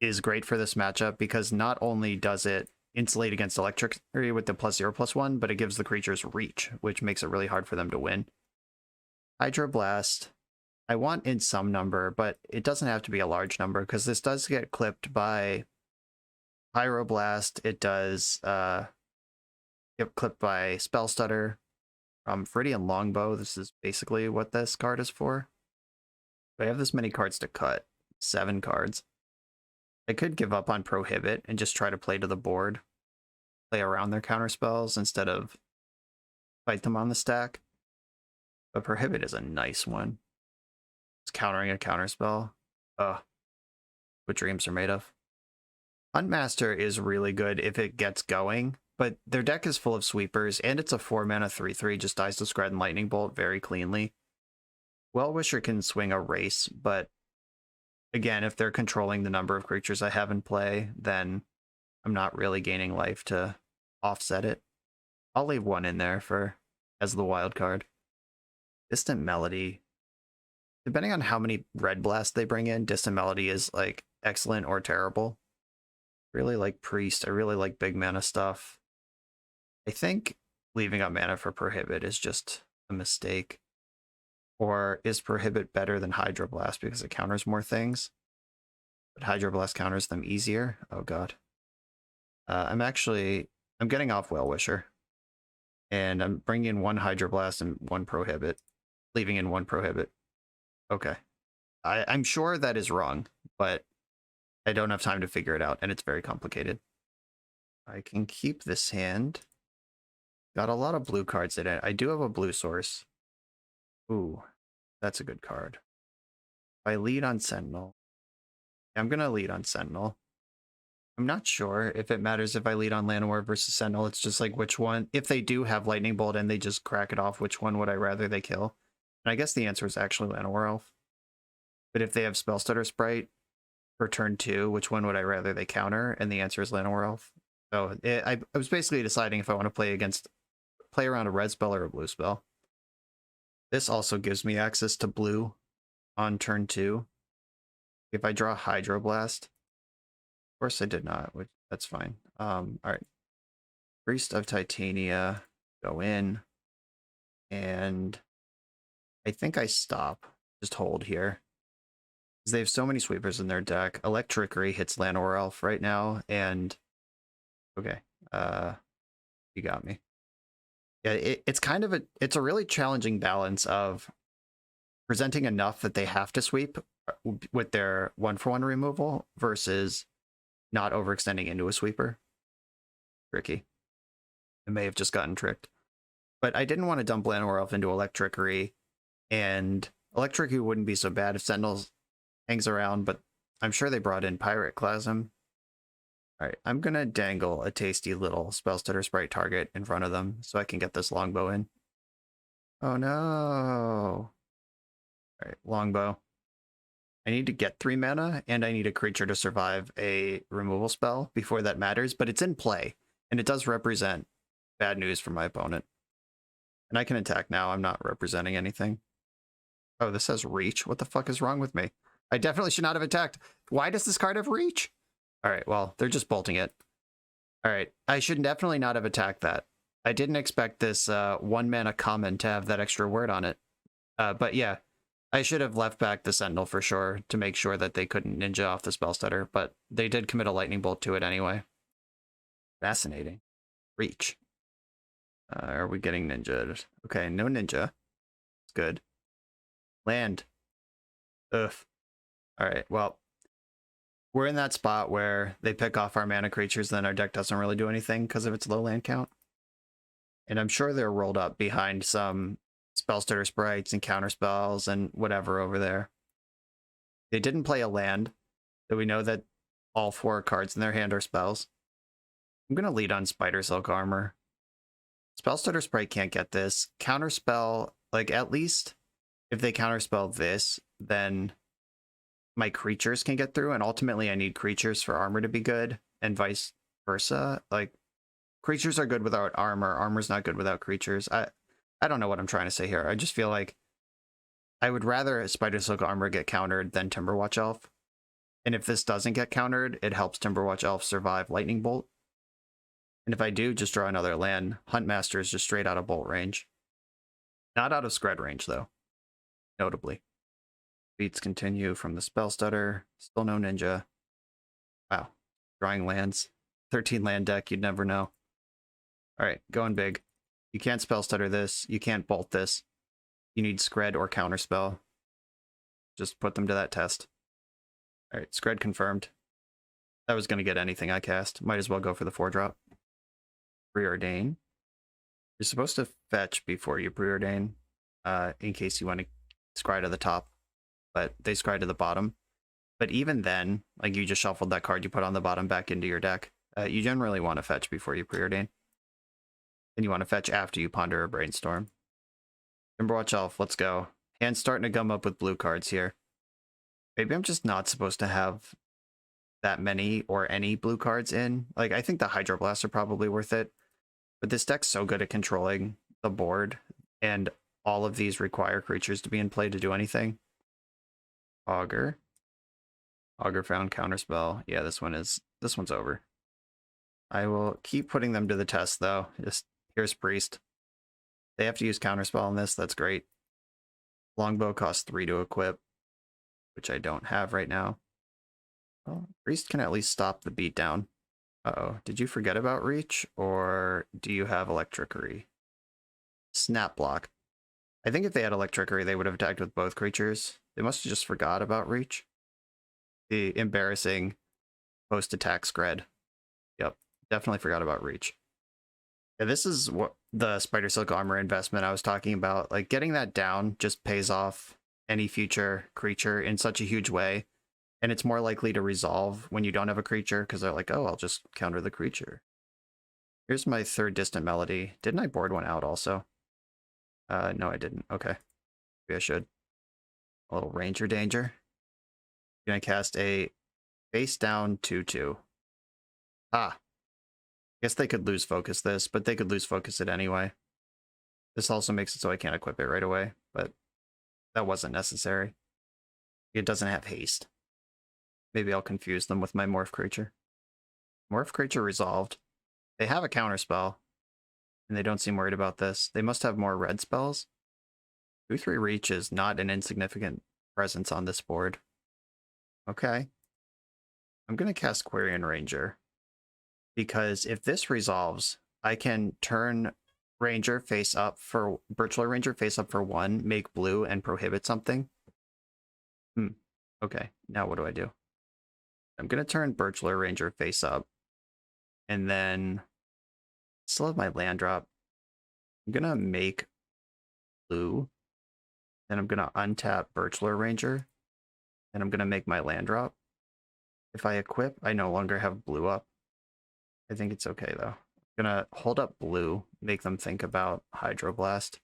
is great for this matchup because not only does it insulate against Electrickery with the +0/+1, but it gives the creatures reach, which makes it really hard for them to win. Hydroblast, I want in some number, but it doesn't have to be a large number because this does get clipped by Pyroblast. It does get clipped by Spell Stutter. Viridian Longbow, this is basically what this card is for. I have this many cards to cut, 7 cards. I could give up on Prohibit and just try to play to the board, play around their counterspells instead of fight them on the stack. But Prohibit is a nice one. It's countering a counterspell. Ugh. What dreams are made of. Huntmaster is really good if it gets going, but their deck is full of sweepers, and it's a 4-mana 3/3, just dies to Scred and Lightning Bolt very cleanly. Well-Wisher can swing a race, but again, if they're controlling the number of creatures I have in play, then I'm not really gaining life to offset it. I'll leave 1 in there as the wild card. Distant Melody. Depending on how many Red Blast they bring in, Distant Melody is like excellent or terrible. Really like Priest. I really like big mana stuff. I think leaving up mana for Prohibit is just a mistake. Or is Prohibit better than Hydroblast because it counters more things? But Hydroblast counters them easier? Oh god. I'm getting off Well-Wisher. And I'm bringing in 1 Hydroblast and 1 Prohibit. Leaving in 1 Prohibit. Okay. I'm sure that is wrong, but I don't have time to figure it out, and it's very complicated. I can keep this hand. Got a lot of blue cards in it. I do have a blue source. Ooh, that's a good card. If I lead on Sentinel, I'm going to lead on Sentinel. I'm not sure if it matters if I lead on Llanowar versus Sentinel. It's just like which one, if they do have Lightning Bolt and they just crack it off, which one would I rather they kill? And I guess the answer is actually Llanowar Elf. But if they have Spell Stutter Sprite for turn 2, which one would I rather they counter? And the answer is Llanowar Elf. So I was basically deciding if I want to play around a red spell or a blue spell. This also gives me access to blue on turn 2. If I draw Hydroblast, of course I did not, which that's fine. All right. Priest of Titania, go in, and I think I stop. Just hold here. Because they have so many sweepers in their deck. Electrickery hits Llanowar Elf right now, and okay. You got me. Yeah, it's a really challenging balance of presenting enough that they have to sweep with their 1-for-1 removal versus not overextending into a sweeper. Tricky. I may have just gotten tricked. But I didn't want to dump Llanowar Elf into Electrickery, and Electrickery wouldn't be so bad if Sentinel hangs around, but I'm sure they brought in Pyroclasm. Alright, I'm gonna dangle a tasty little Spell Stutter Sprite target in front of them so I can get this Longbow in. Oh no! Alright, Longbow. I need to get 3 mana, and I need a creature to survive a removal spell before that matters, but it's in play, and it does represent bad news for my opponent. And I can attack now, I'm not representing anything. Oh, this has reach? What the fuck is wrong with me? I definitely should not have attacked. Why does this card have reach? Alright, well, they're just bolting it. Alright, I should definitely not have attacked that. I didn't expect this 1-mana common to have that extra word on it. But yeah, I should have left back the Sentinel for sure to make sure that they couldn't ninja off the Spell Stutter, but they did commit a Lightning Bolt to it anyway. Fascinating. Reach. Are we getting ninja'd? Okay, no ninja. It's good. Land. Ugh. Alright, well, we're in that spot where they pick off our mana creatures, then our deck doesn't really do anything because of its low land count. And I'm sure they're rolled up behind some Spell Stutter Sprites and counter spells and whatever over there. They didn't play a land, so we know that all 4 cards in their hand are spells. I'm going to lead on Spider Silk Armor. Spellstutter Sprite can't get this. Counterspell, like at least if they counterspell this, then my creatures can get through, and ultimately I need creatures for armor to be good, and vice versa. Like, creatures are good without armor, armor's not good without creatures. I don't know what I'm trying to say here. I just feel like I would rather Spider Silk Armor get countered than Timberwatch Elf. And if this doesn't get countered, it helps Timberwatch Elf survive Lightning Bolt. And if I do just draw another land, Huntmaster is just straight out of bolt range. Not out of Scred range, though, notably. Beats continue from the Spell Stutter. Still no Ninja. Wow. Drawing lands. 13 land deck, you'd never know. Alright, going big. You can't Spell Stutter this. You can't Bolt this. You need Scred or Counterspell. Just put them to that test. Alright, Scred confirmed. I was going to get anything I cast. Might as well go for the 4-drop. Preordain. You're supposed to fetch before you preordain, in case you want to scry to the top, but they scry to the bottom. But even then, like, you just shuffled that card you put on the bottom back into your deck. You generally want to fetch before you preordain. And you want to fetch after you ponder a brainstorm. Timberwatch Elf, let's go. Hand's starting to gum up with blue cards here. Maybe I'm just not supposed to have that many or any blue cards in. Like, I think the Hydroblast are probably worth it. But this deck's so good at controlling the board, and all of these require creatures to be in play to do anything. Augur. Augur found Counterspell. Yeah, this one's over. I will keep putting them to the test, though. Just, here's Priest. They have to use Counterspell on this. That's great. Longbow costs 3 to equip, which I don't have right now. Well, Priest can at least stop the beatdown. Uh-oh, did you forget about Reach, or do you have Electrickery? Snap Block. I think if they had Electrickery, they would have attacked with both creatures. They must have just forgot about Reach. The embarrassing post-attack Scred. Yep, definitely forgot about Reach. Yeah, this is what the Spider Silk Armor investment I was talking about. Like, getting that down just pays off any future creature in such a huge way. And it's more likely to resolve when you don't have a creature, because they're like, oh, I'll just counter the creature. Here's my third Distant Melody. Didn't I board one out also? No, I didn't. Okay. Maybe I should. A little Ranger Danger. I'm going to cast a face down 2/2. Ah. I guess they could lose focus this, but they could lose focus it anyway. This also makes it so I can't equip it right away, but that wasn't necessary. It doesn't have haste. Maybe I'll confuse them with my Morph Creature. Morph Creature resolved. They have a counterspell, and they don't seem worried about this. They must have more red spells. 2/3 Reach is not an insignificant presence on this board. Okay. I'm going to cast Quirion Ranger, because if this resolves, I can turn Ranger face up for Birchler Ranger face up for 1, make blue, and prohibit something. Okay, now what do I do? I'm going to turn Birchler Ranger face up, and then still have my land drop. I'm going to make blue, then I'm going to untap Birchler Ranger, and I'm going to make my land drop. If I equip, I no longer have blue up. I think it's okay, though. I'm going to hold up blue, make them think about Hydroblast,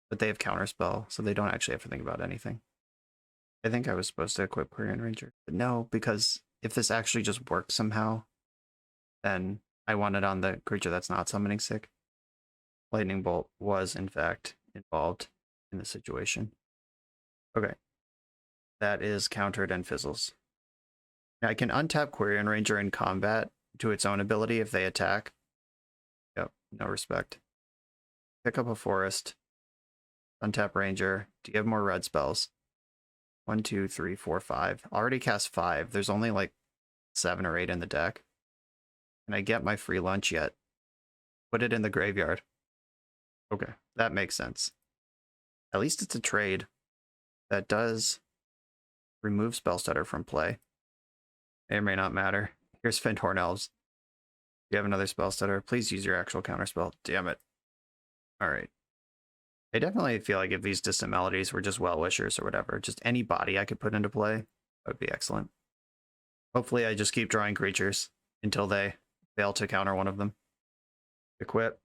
but they have Counterspell, so they don't actually have to think about anything. I think I was supposed to equip Quirion Ranger, but no, because if this actually just works somehow, then I want it on the creature that's not summoning sick. Lightning Bolt was, in fact, involved in the situation. Okay. That is countered and fizzles. Now I can untap Quirion Ranger in combat to its own ability if they attack. Yep, no respect. Pick up a forest. Untap Ranger. Do you have more red spells? 1, 2, 3, 4, 5. Already cast 5. There's only like 7 or 8 in the deck. Can I get my free lunch yet? Put it in the graveyard. Okay, that makes sense. At least it's a trade that does remove Spellstutter from play. May or may not matter. Here's Findhorn Elves. You have another Spellstutter. Please use your actual counterspell. Damn it. Alright. I definitely feel like if these Distant Melodies were just Well-Wishers or whatever, just any body I could put into play, that would be excellent. Hopefully I just keep drawing creatures until they fail to counter one of them. Equip.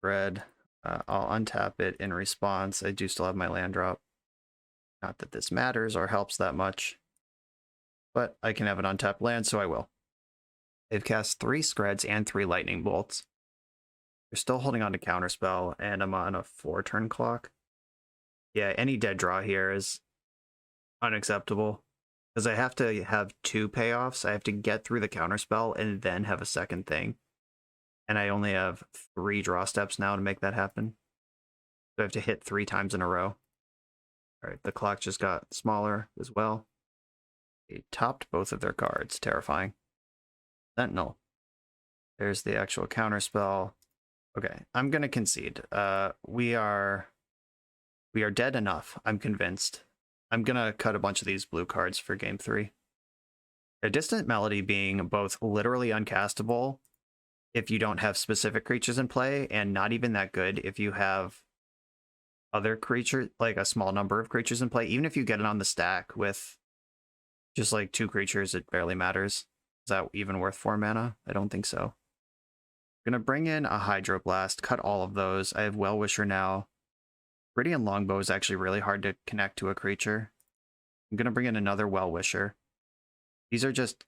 Red. I'll untap it in response. I do still have my land drop. Not that this matters or helps that much, but I can have an untapped land, so I will. They've cast 3 Screds and 3 Lightning Bolts. They're still holding on to Counterspell, and I'm on a 4-turn clock. Yeah, any dead draw here is unacceptable, because I have to have 2 payoffs. I have to get through the Counterspell and then have a second thing. And I only have 3 draw steps now to make that happen. So I have to hit 3 times in a row. All right, the clock just got smaller as well. They topped both of their cards. Terrifying. Sentinel. There's the actual counterspell. Okay, I'm gonna concede. We are dead enough, I'm convinced. I'm gonna cut a bunch of these blue cards for game 3. A Distant Melody being both literally uncastable if you don't have specific creatures in play, and not even that good if you have other creatures, like a small number of creatures in play. Even if you get it on the stack with just like 2 creatures, it barely matters. Is that even worth 4 mana? I don't think so. I'm gonna bring in a Hydroblast, cut all of those. I have Well-Wisher now. Viridian Longbow is actually really hard to connect to a creature. I'm gonna bring in another Well-Wisher. These are just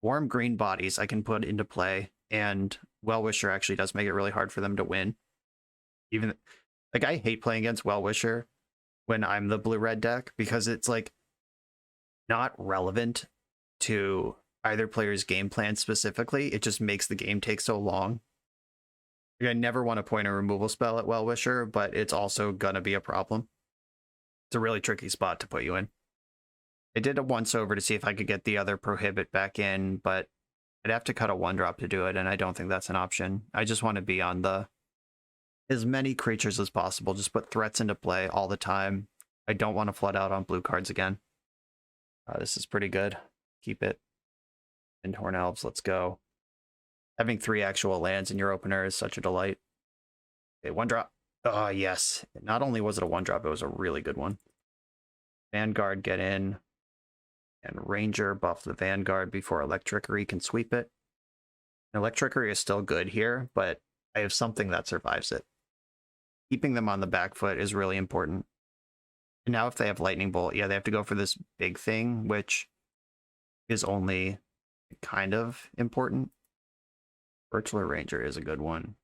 warm green bodies I can put into play, and Well-Wisher actually does make it really hard for them to win. Even like, I hate playing against Well-Wisher when I'm the blue-red deck, because it's like not relevant to either player's game plan specifically. It just makes the game take so long. Like, I never want to point a removal spell at Well-Wisher, but it's also gonna be a problem. It's a really tricky spot to put you in. I did a once over to see if I could get the other Prohibit back in, but I'd have to cut a 1-drop to do it, and I don't think that's an option. I just want to be on the as many creatures as possible. Just put threats into play all the time. I don't want to flood out on blue cards again. This is pretty good. Keep it. And Horn Elves, let's go. Having 3 actual lands in your opener is such a delight. Okay, 1-drop. Oh, yes. Not only was it a 1-drop, it was a really good one. Vanguard, get in. And Ranger, buff the Vanguard before Electrickery can sweep it. Electrickery is still good here, but I have something that survives it. Keeping them on the back foot is really important. And now if they have Lightning Bolt, yeah, they have to go for this big thing, which is only kind of important. Virtual Ranger is a good one.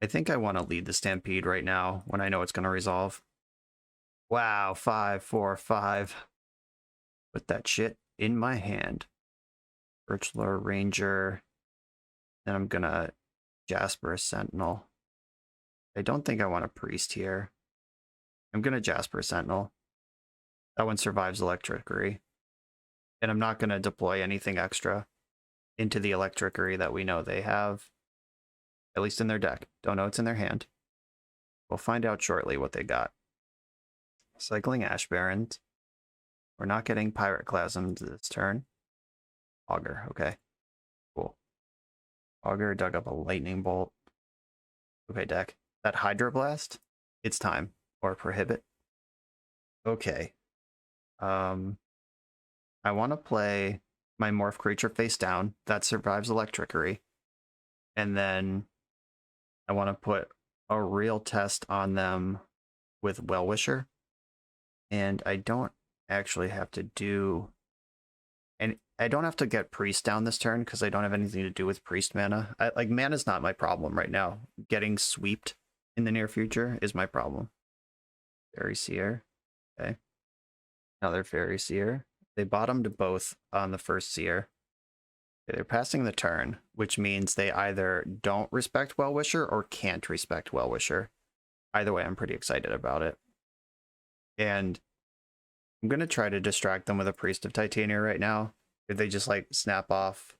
I think I want to lead the Stampede right now when I know it's going to resolve. Wow, 5/4/5. Put that shit in my hand. Virtual Ranger. Then I'm going to Jasper Sentinel. I don't think I want a Priest here. I'm going to Jasper Sentinel. That one survives Electrickery. And I'm not going to deploy anything extra into the Electrickery that we know they have. At least in their deck. Don't know it's in their hand. We'll find out shortly what they got. Cycling Ash Barrens. We're not getting Pyroclasm this turn. Augur, okay. Cool. Augur dug up a Lightning Bolt. Okay, deck. That Hydroblast, it's time. Or Prohibit. Okay. I want to play my Morph creature face down. That survives Electrickery. And then I want to put a real test on them with Well-Wisher. And I don't actually have to do... And I don't have to get Priest down this turn because I don't have anything to do with Priest mana. Like, mana's not my problem right now. Getting sweeped in the near future is my problem. Fairy Seer. Okay. Another Fairy Seer. They bottomed both on the first Seer. Okay, they're passing the turn, which means they either don't respect Well-Wisher or can't respect Well-Wisher. Either way, I'm pretty excited about it. And I'm going to try to distract them with a Priest of Titania right now. If they just like snap off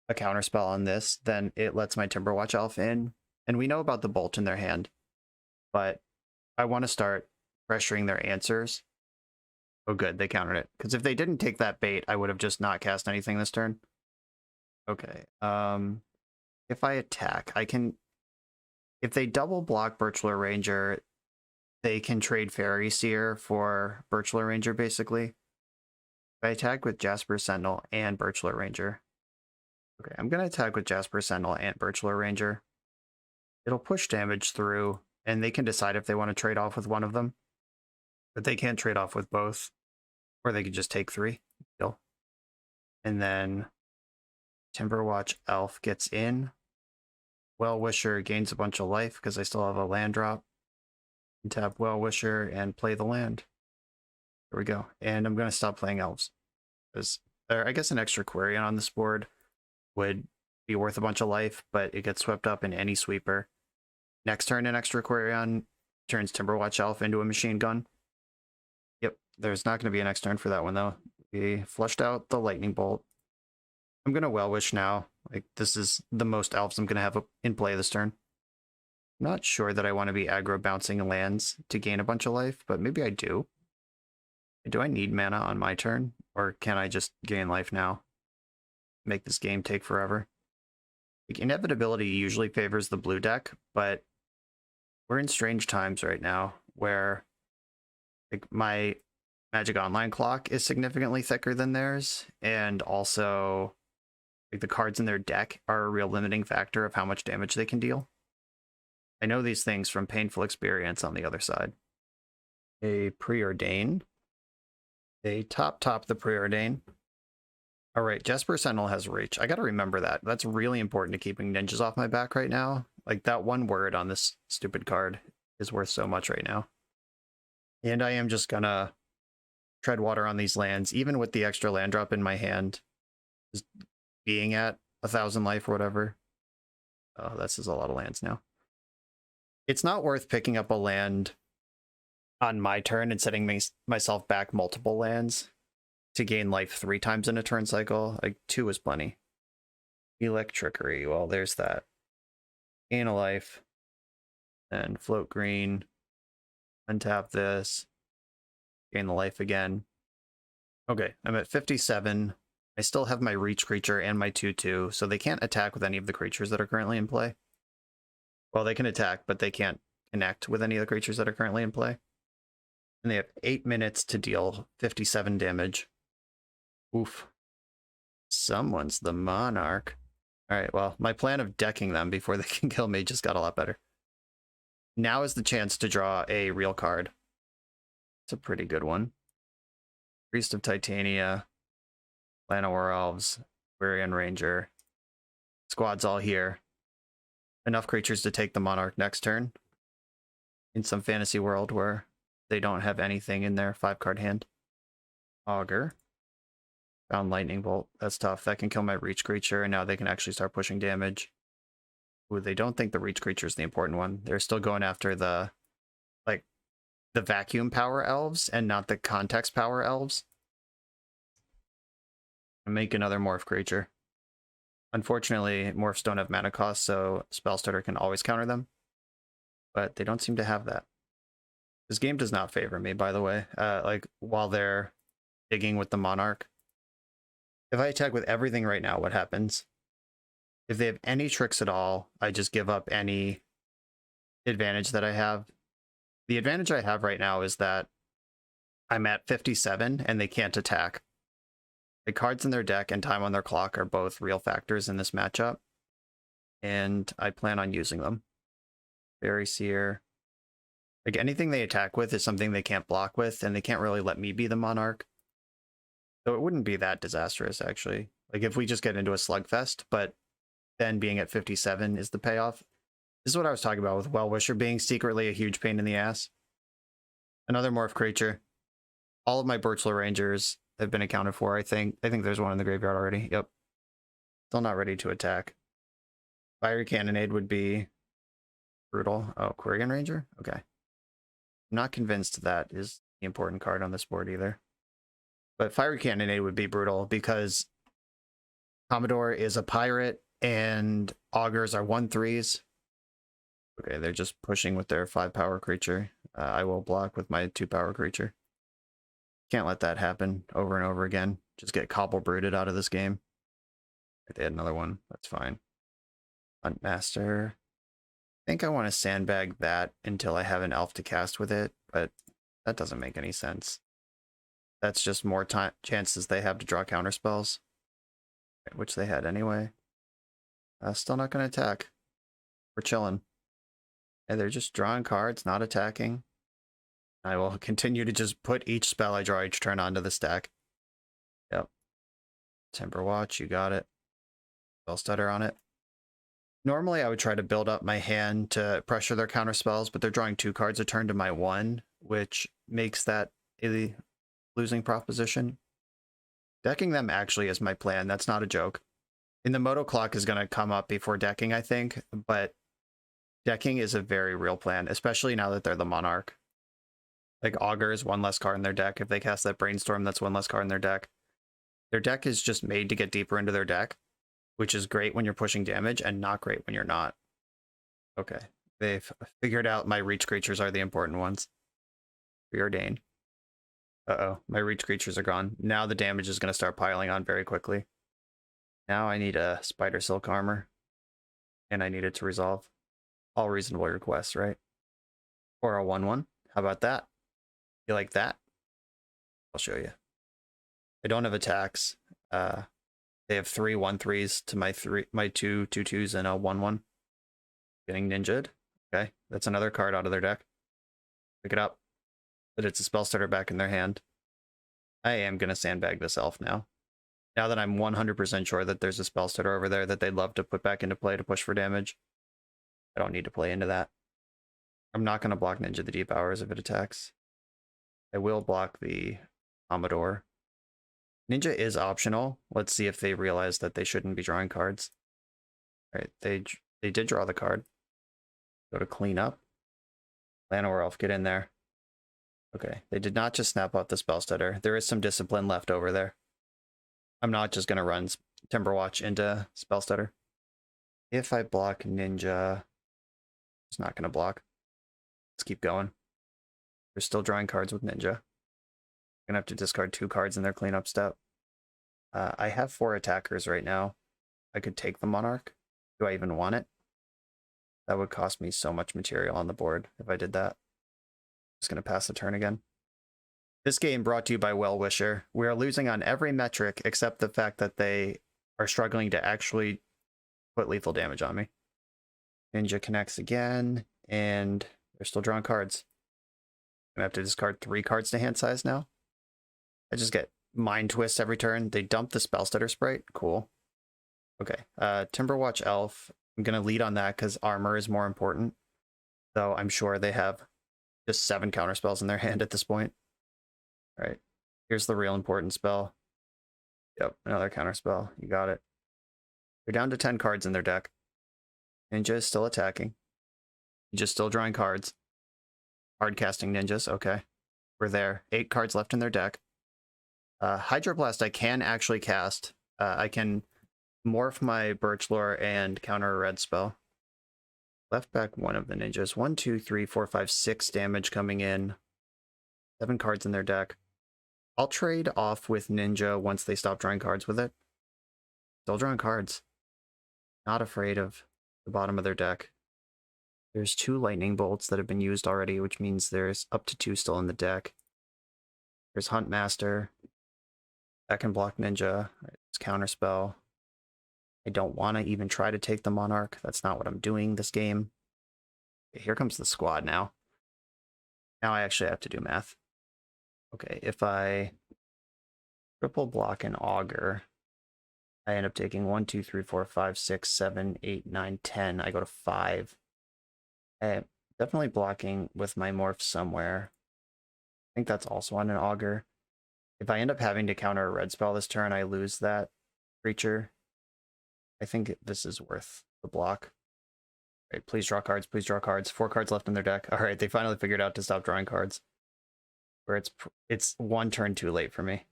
a counterspell on this, then it lets my Timberwatch Elf in. And we know about the Bolt in their hand. But I want to start pressuring their answers. Oh good, they countered it. Because if they didn't take that bait, I would have just not cast anything this turn. Okay. If I attack, I can... If they double block Birchler Ranger, they can trade Fairy Seer for Birchler Ranger, basically. If I attack with Jasper Sentinel and Birchler Ranger, Okay, I'm going to attack with Jasper Sentinel and Birchler Ranger. It'll push damage through, and they can decide if they want to trade off with one of them. But they can't trade off with both. Or they could just take 3. Kill. And then Timberwatch Elf gets in. Well-Wisher gains a bunch of life because I still have a land drop. And tap Well-Wisher and play the land. There we go. And I'm going to stop playing elves. Because I guess an extra Quirion on this board would be worth a bunch of life, but it gets swept up in any sweeper. Next turn, an extra Quirion turns Timberwatch Elf into a machine gun. Yep, there's not going to be a next turn for that one, though. We flushed out the Lightning Bolt. I'm going to Well-Wish now. Like, this is the most elves I'm going to have in play this turn. I'm not sure that I want to be aggro bouncing lands to gain a bunch of life, but maybe I do. Do I need mana on my turn, or can I just gain life now? Make this game take forever. Like, inevitability usually favors the blue deck, but we're in strange times right now where like my Magic Online clock is significantly thicker than theirs, and also like the cards in their deck are a real limiting factor of how much damage they can deal. I know these things from painful experience on the other side. A Preordain. They top the Preordain. All right, Jasper Sentinel has reach. I got to remember that. That's really important to keeping ninjas off my back right now. Like, that one word on this stupid card is worth so much right now. And I am just gonna tread water on these lands, even with the extra land drop in my hand, just being at 1,000 life or whatever. Oh, this is a lot of lands now. It's not worth picking up a land on my turn and setting myself back multiple lands to gain life 3 times in a turn cycle. Like, 2 is plenty. Electrickery, well, there's that. Gain a life. And float green. Untap this. Gain the life again. Okay, I'm at 57. I still have my reach creature and my 2/2, so they can't attack with any of the creatures that are currently in play. Well, they can attack, but they can't connect with any of the creatures that are currently in play. And they have 8 minutes to deal 57 damage. Oof. Someone's the Monarch. Alright, well, my plan of decking them before they can kill me just got a lot better. Now is the chance to draw a real card. It's a pretty good one. Priest of Titania, Llanowar Elves, Quirion Ranger. Squad's all here. Enough creatures to take the Monarch next turn. In some fantasy world where they don't have anything in their 5-card hand. Augur. Found Lightning Bolt. That's tough. That can kill my reach creature, and now they can actually start pushing damage. Ooh, they don't think the reach creature is the important one. They're still going after the vacuum power elves and not the context power elves. And make another morph creature. Unfortunately, morphs don't have mana cost, so Spellstarter can always counter them. But they don't seem to have that. This game does not favor me, by the way. Like, while they're digging with the Monarch. If I attack with everything right now, what happens? If they have any tricks at all, I just give up any advantage that I have. The advantage I have right now is that I'm at 57 and they can't attack. The cards in their deck and time on their clock are both real factors in this matchup, and I plan on using them. Fairy Seer. Like, anything they attack with is something they can't block with, and they can't really let me be the Monarch. So it wouldn't be that disastrous, actually. Like, if we just get into a slugfest, but then being at 57 is the payoff. This is what I was talking about with Well-Wisher being secretly a huge pain in the ass. Another morph creature. All of my Birchler Rangers have been accounted for, I think. I think there's one in the graveyard already. Yep. Still not ready to attack. Fiery Cannonade would be brutal. Oh, Quirion Ranger? Okay. I'm not convinced that is the important card on this board either. But Fiery Cannonade would be brutal because Commodore is a pirate and Augurs are 1/3s. Okay, they're just pushing with their 5-power creature. I will block with my 2-power creature. Can't let that happen over and over again. Just get Cobble Brooded out of this game. If they had another one, that's fine. Huntmaster. I think I want to sandbag that until I have an elf to cast with it, but that doesn't make any sense. That's just more chances they have to draw counterspells, which they had anyway. Still not going to attack. We're chilling. And they're just drawing cards, not attacking. I will continue to just put each spell I draw each turn onto the stack. Yep. Timber Watch, you got it. Spell Stutter on it. Normally, I would try to build up my hand to pressure their counter spells, but they're drawing 2 cards a turn to my 1, which makes that a losing proposition. Decking them actually is my plan. That's not a joke. And the Moto Clock is going to come up before decking, I think, but decking is a very real plan, especially now that they're the Monarch. Like, Augur is 1 less card in their deck. If they cast that Brainstorm, that's 1 less card in their deck. Their deck is just made to get deeper into their deck, which is great when you're pushing damage and not great when you're not. Okay, they've figured out my reach creatures are the important ones. Preordain. Uh-oh, my reach creatures are gone. Now the damage is going to start piling on very quickly. Now I need a Spider Silk Armor, and I need it to resolve. All reasonable requests, right? Or a 1/1. How about that? You like that? I'll show you. I don't have attacks. They have 3 1/3s to my 2 2/2s and a 1/1. Getting ninja'd. Okay, that's another card out of their deck. Pick it up. But it's a spell starter back in their hand. I am going to sandbag this elf now. Now that I'm 100% sure that there's a spell starter over there that they'd love to put back into play to push for damage, I don't need to play into that. I'm not going to block Ninja the Deep Hours if it attacks. I will block the Commodore. Ninja is optional. Let's see if they realize that they shouldn't be drawing cards. All right, they did draw the card. Go to clean up. Llanowar Elf, get in there. Okay, they did not just snap out the spell stutter. There is some discipline left over there. I'm not just going to run Timberwatch into spell stutter. If I block Ninja, it's not going to block. Let's keep going. They're still drawing cards with Ninja. Gonna have to discard 2 cards in their cleanup step. I have 4 attackers right now. I could take the Monarch. Do I even want it? That would cost me so much material on the board if I did that. Just gonna pass the turn again. This game brought to you by Well Wisher. We are losing on every metric except the fact that they are struggling to actually put lethal damage on me. Ninja connects again, and they're still drawing cards. I'm gonna have to discard 3 cards to hand size now. I just get Mind Twist every turn. They dump the Spell Stutter Sprite. Cool. Okay. Timberwatch Elf. I'm going to lead on that because armor is more important. Though I'm sure they have just 7 counterspells in their hand at this point. All right. Here's the real important spell. Yep, another counterspell. You got it. They're down to 10 cards in their deck. Ninja is still attacking. Ninja's still drawing cards. Hard casting ninjas. Okay. We're there. 8 cards left in their deck. Hydroblast I can actually cast. I can morph my Birchlore and counter a red spell. Left back 1 of the ninjas. 1, 2, 3, 4, 5, 6 damage coming in. 7 cards in their deck. I'll trade off with Ninja once they stop drawing cards with it. Still drawing cards. Not afraid of the bottom of their deck. There's 2 lightning bolts that have been used already, which means there's up to 2 still in the deck. There's Huntmaster. That can block Ninja. It's counterspell. I don't want to even try to take the Monarch. That's not what I'm doing this game. Okay, here comes the squad now. Now I actually have to do math. Okay, if I triple block an Augur, I end up taking 1, 2, 3, 4, 5, 6, 7, 8, 9, 10. I go to 5. I'm definitely blocking with my morph somewhere. I think that's also on an Augur. If I end up having to counter a red spell this turn, I lose that creature. I think this is worth the block. All right, please draw cards, please draw cards. 4 cards left in their deck. All right, they finally figured out to stop drawing cards. Where it's 1 turn too late for me.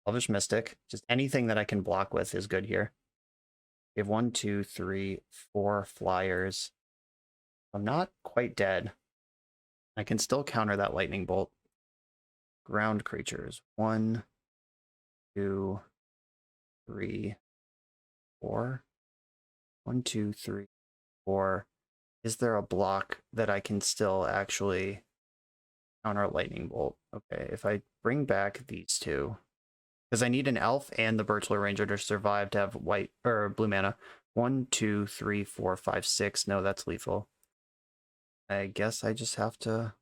Elvish Mystic. Just anything that I can block with is good here. We have 1, 2, 3, 4 flyers. I'm not quite dead. I can still counter that lightning bolt. Ground creatures. 1, 2, 3, 4. 1, 2, 3, 4. Is there a block that I can still actually counter lightning bolt? Okay, if I bring back these 2, because I need an elf and the Birchlore Ranger to survive to have white or blue mana. 1, 2, 3, 4, 5, 6. No, that's lethal. I guess I just have to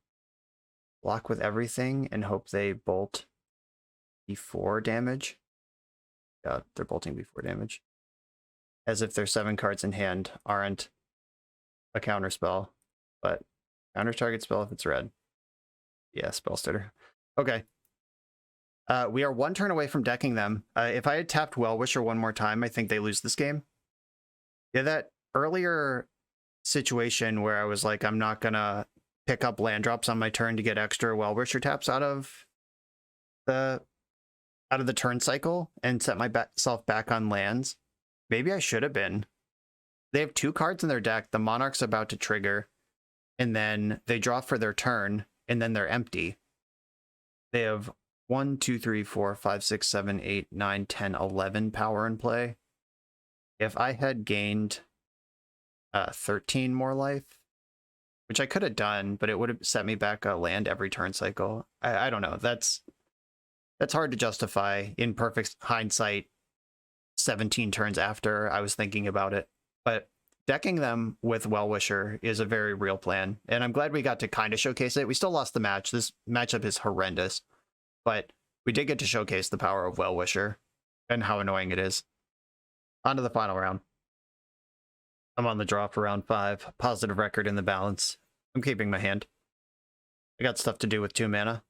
block with everything and hope they bolt before damage. Yeah, they're bolting before damage. As if their 7 cards in hand aren't a counter spell, but counter target spell if it's red. Yeah, spell starter. Okay. We are 1 turn away from decking them. If I had tapped Well-Wisher one more time, I think they lose this game. Yeah, that earlier situation where I was like, I'm not gonna pick up land drops on my turn to get extra Well-Wisher taps out of the turn cycle and set myself back on lands. Maybe I should have been. They have 2 cards in their deck. The Monarch's about to trigger, and then they draw for their turn, and then they're empty. They have 1, 2, 3, 4, 5, 6, 7, 8, 9, 10, 11 power in play. If I had gained 13 more life, which I could have done, but it would have set me back a land every turn cycle. I don't know. That's hard to justify in perfect hindsight 17 turns after I was thinking about it. But decking them with Well-Wisher is a very real plan, and I'm glad we got to kind of showcase it. We still lost the match. This matchup is horrendous, but we did get to showcase the power of Well-Wisher and how annoying it is. On to the final round. I'm on the draw for round 5. Positive record in the balance. I'm keeping my hand. I got stuff to do with 2 mana.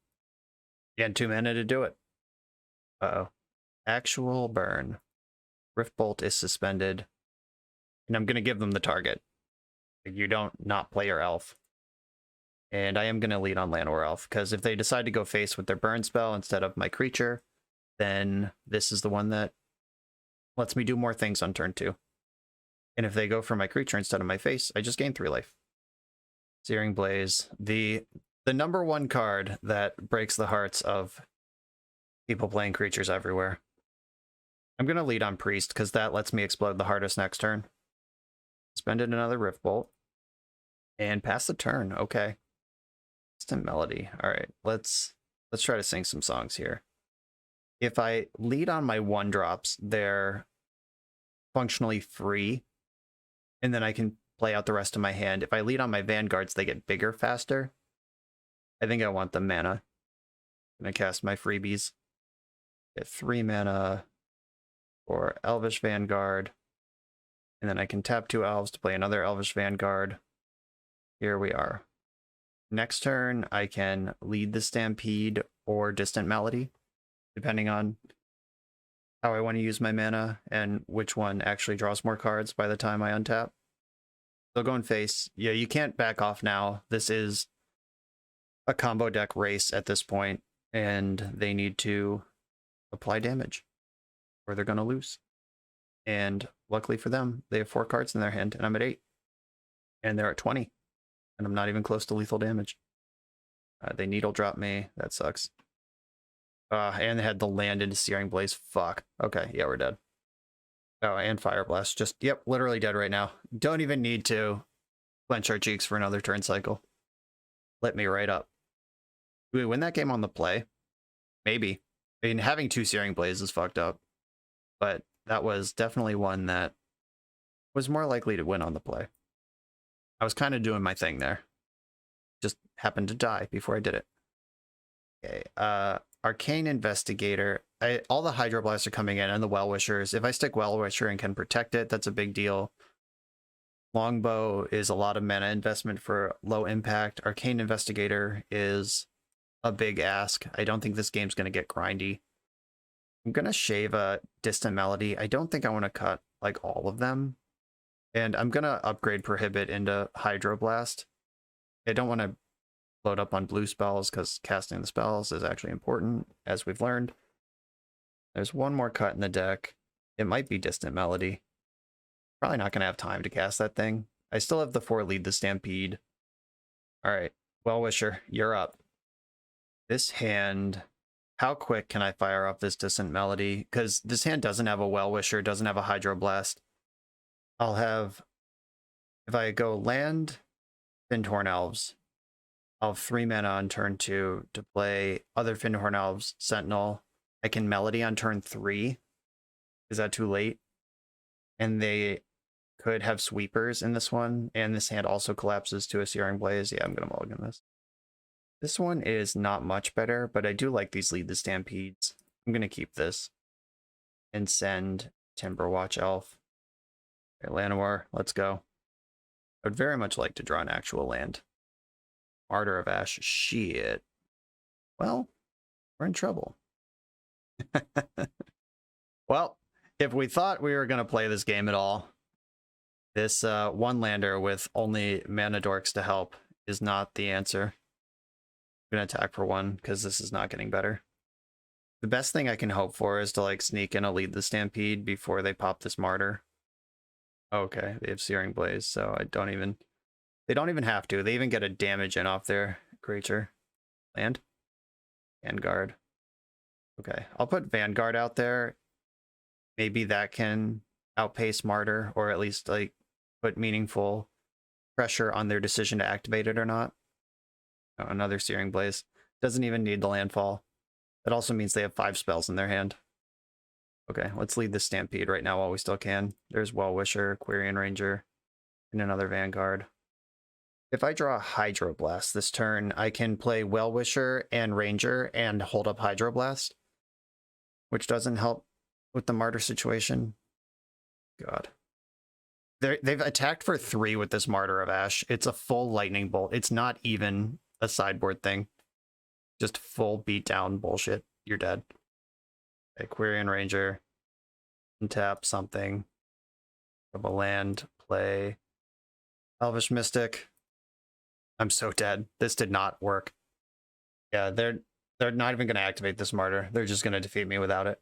Again, 2 mana to do it. Uh-oh. Actual burn. Rift Bolt is suspended. And I'm going to give them the target. You don't not play your elf. And I am going to lead on Llanowar Elf, because if they decide to go face with their burn spell instead of my creature, then this is the one that lets me do more things on turn 2. And if they go for my creature instead of my face, I just gain 3 life. Searing Blaze, the number 1 card that breaks the hearts of people playing creatures everywhere. I'm going to lead on Priest, because that lets me explode the hardest next turn. Suspended another Rift Bolt. And pass the turn. Okay. Distant Melody. All right, let's try to sing some songs here. If I lead on my 1-drops, they're functionally free, and then I can play out the rest of my hand. If I lead on my Vanguards, they get bigger faster. I think I want the mana. I'm going to cast my freebies. Get 3 mana for Elvish Vanguard. And then I can tap 2 elves to play another Elvish Vanguard. Here we are. Next turn, I can lead the Stampede or Distant Melody, depending on how I want to use my mana and which one actually draws more cards by the time I untap. So going face. Yeah, you can't back off now. This is a combo deck race at this point, and they need to apply damage or they're going to lose. And luckily for them, they have 4 cards in their hand, and I'm at 8. And they're at 20. And I'm not even close to lethal damage. They needle drop me. That sucks. And they had the land into Searing Blaze. Fuck. Okay, yeah, we're dead. Oh, and Fire Blast. Just, yep, literally dead right now. Don't even need to clench our cheeks for another turn cycle. Lit me right up. Do we win that game on the play? Maybe. I mean, having 2 Searing Blazes is fucked up. But that was definitely one that was more likely to win on the play. I was kind of doing my thing there. Just happened to die before I did it. Okay, Arcane Investigator. All the Hydroblasts are coming in and the Well-Wishers. If I stick Well-Wisher and can protect it, that's a big deal. Longbow is a lot of mana investment for low impact. Arcane Investigator is a big ask. I don't think this game's going to get grindy. I'm going to shave a Distant Melody. I don't think I want to cut like all of them. And I'm going to upgrade Prohibit into Hydroblast. I don't want to load up on blue spells because casting the spells is actually important, as we've learned. There's 1 more cut in the deck. It might be Distant Melody. Probably not going to have time to cast that thing. I still have the 4 lead the Stampede. All right, Well-Wisher, you're up. This hand, how quick can I fire off this Distant Melody? Because this hand doesn't have a Well-Wisher, doesn't have a Hydroblast. I'll have, if I go land Fyndhorn Elves, I'll have 3 mana on turn 2 to play other Fyndhorn Elves, Sentinel. I can Melody on turn 3. Is that too late? And they could have sweepers in this one, and this hand also collapses to a Searing Blaze. Yeah, I'm going to mulligan this. This one is not much better, but I do like these Lead the Stampedes. I'm going to keep this and send Timberwatch Elf. Okay, Llanowar, let's go. I would very much like to draw an actual land. Martyr of Ash, shit. Well, we're in trouble. Well, if we thought we were going to play this game at all, this one lander with only mana dorks to help is not the answer. I'm going to attack for one because this is not getting better. The best thing I can hope for is to like sneak in a Lead the Stampede before they pop this Martyr. Okay, they have Searing Blaze, so they don't even have to. They even get a damage in off their creature. Land. Vanguard. Okay, I'll put Vanguard out there. Maybe that can outpace Martyr, or at least like put meaningful pressure on their decision to activate it or not. Oh, another Searing Blaze. Doesn't even need the landfall. That also means they have 5 spells in their hand. Okay, let's lead this Stampede right now while we still can. There's Well-Wisher, Quirion Ranger, and another Vanguard. If I draw Hydroblast this turn, I can play Well-Wisher and Ranger and hold up Hydroblast, which doesn't help with the Martyr situation. God. They've attacked for 3 with this Martyr of Ash. It's a full lightning bolt. It's not even a sideboard thing. Just full beatdown bullshit. You're dead. Okay, Quirion Ranger. Untap something. Of a land. Play Elvish Mystic. I'm so dead. This did not work. Yeah, they're not even going to activate this Martyr. They're just going to defeat me without it.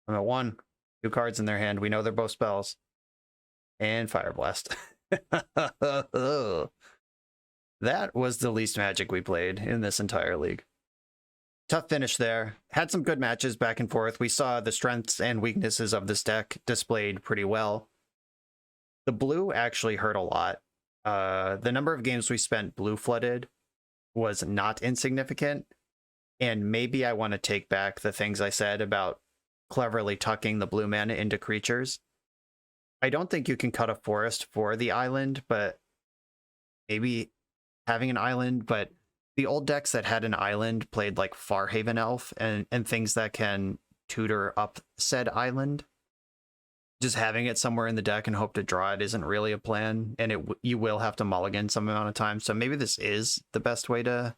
I'm at 1. 2 cards in their hand. We know they're both spells. And Fire Blast. That was the least Magic we played in this entire league. Tough finish there. Had some good matches back and forth. We saw the strengths and weaknesses of this deck displayed pretty well. The blue actually hurt a lot. The number of games we spent blue flooded was not insignificant. And maybe I want to take back the things I said about cleverly tucking the blue mana into creatures. I don't think you can cut a forest for the island, but maybe having an island. But the old decks that had an island played like Farhaven Elf and things that can tutor up said island. Just having it somewhere in the deck and hope to draw it isn't really a plan, and you will have to mulligan some amount of time. So maybe this is the best way to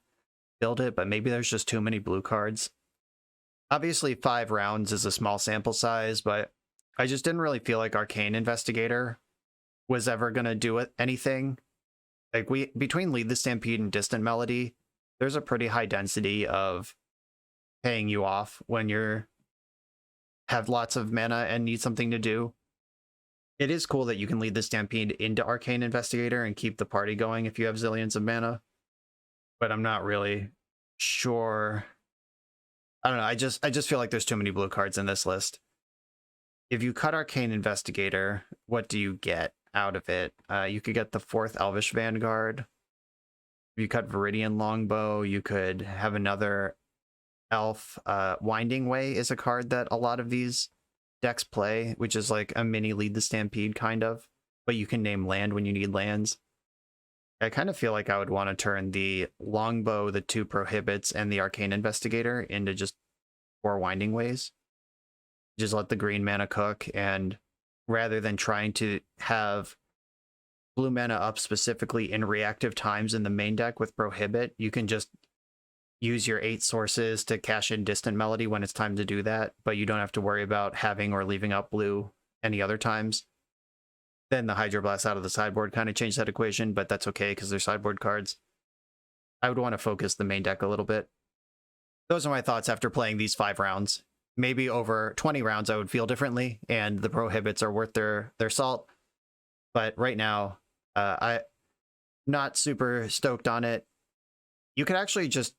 build it, but maybe there's just too many blue cards. Obviously, 5 rounds is a small sample size, but I just didn't really feel like Arcane Investigator was ever going to do anything. Like, between Lead the Stampede and Distant Melody, there's a pretty high density of paying you off when you're have lots of mana and need something to do. It is cool that you can lead the Stampede into Arcane Investigator and keep the party going if you have zillions of mana, but I'm not really sure. I don't know. I just feel like there's too many blue cards in this list. If you cut Arcane Investigator, what do you get out of it? You could get the 4th Elvish Vanguard. If you cut Viridian Longbow, you could have another elf. Winding Way is a card that a lot of these decks play, which is like a mini Lead the Stampede kind of, but you can name land when you need lands. I kind of feel like I would want to turn the Longbow, the 2 Prohibits, and the Arcane Investigator into just 4 Winding Ways. Just let the green mana cook, and rather than trying to have blue mana up specifically in reactive times in the main deck with Prohibit, you can just use your 8 sources to cash in Distant Melody when it's time to do that, but you don't have to worry about having or leaving up blue any other times. Then the Hydroblast out of the sideboard kind of changed that equation, but that's okay because they're sideboard cards. I would want to focus the main deck a little bit. Those are my thoughts after playing these 5 rounds. Maybe over 20 rounds I would feel differently, and the Prohibits are worth their salt. But right now, I'm not super stoked on it. You could actually just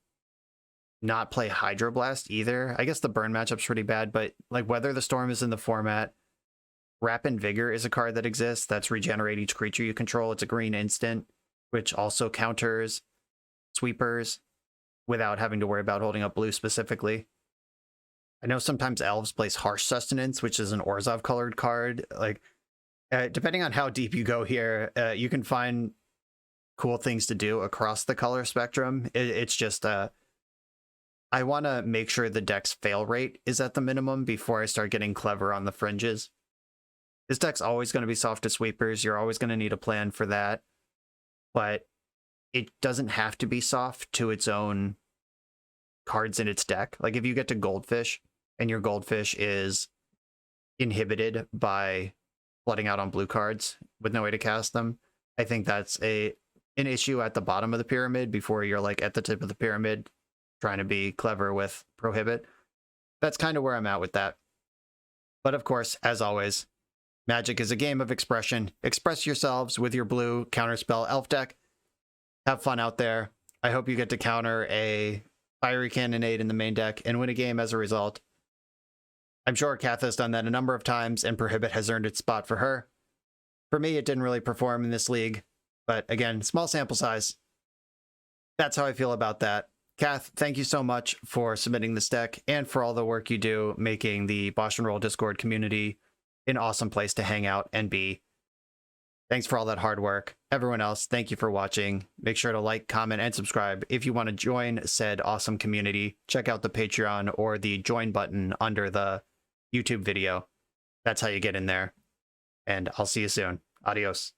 not play Hydroblast either. I guess the burn matchup's pretty bad, but like Weather the Storm is in the format. Rapid Vigor is a card that exists. That's regenerate each creature you control. It's a green instant, which also counters sweepers without having to worry about holding up blue specifically. I know sometimes Elves plays Harsh Sustenance, which is an Orzhov colored card. Like, Depending on how deep you go here, you can find cool things to do across the color spectrum. It's just I want to make sure the deck's fail rate is at the minimum before I start getting clever on the fringes. This deck's always going to be soft to sweepers. You're always going to need a plan for that. But it doesn't have to be soft to its own cards in its deck. Like if you get to Goldfish and your Goldfish is inhibited by flooding out on blue cards with no way to cast them, I think that's an issue at the bottom of the pyramid before you're like at the tip of the pyramid trying to be clever with Prohibit. That's kind of where I'm at with that. But of course, as always, Magic is a game of expression. Express yourselves with your blue counterspell elf deck. Have fun out there. I hope you get to counter a Fiery Cannonade in the main deck and win a game as a result. I'm sure Kath has done that a number of times, and Prohibit has earned its spot for her. For me, it didn't really perform in this league, but again, small sample size. That's how I feel about that. Kath, thank you so much for submitting this deck and for all the work you do making the BoshNRoll Discord community an awesome place to hang out and be. Thanks for all that hard work. Everyone else, thank you for watching. Make sure to like, comment, and subscribe. If you want to join said awesome community, check out the Patreon or the join button under the YouTube video. That's how you get in there. And I'll see you soon. Adios.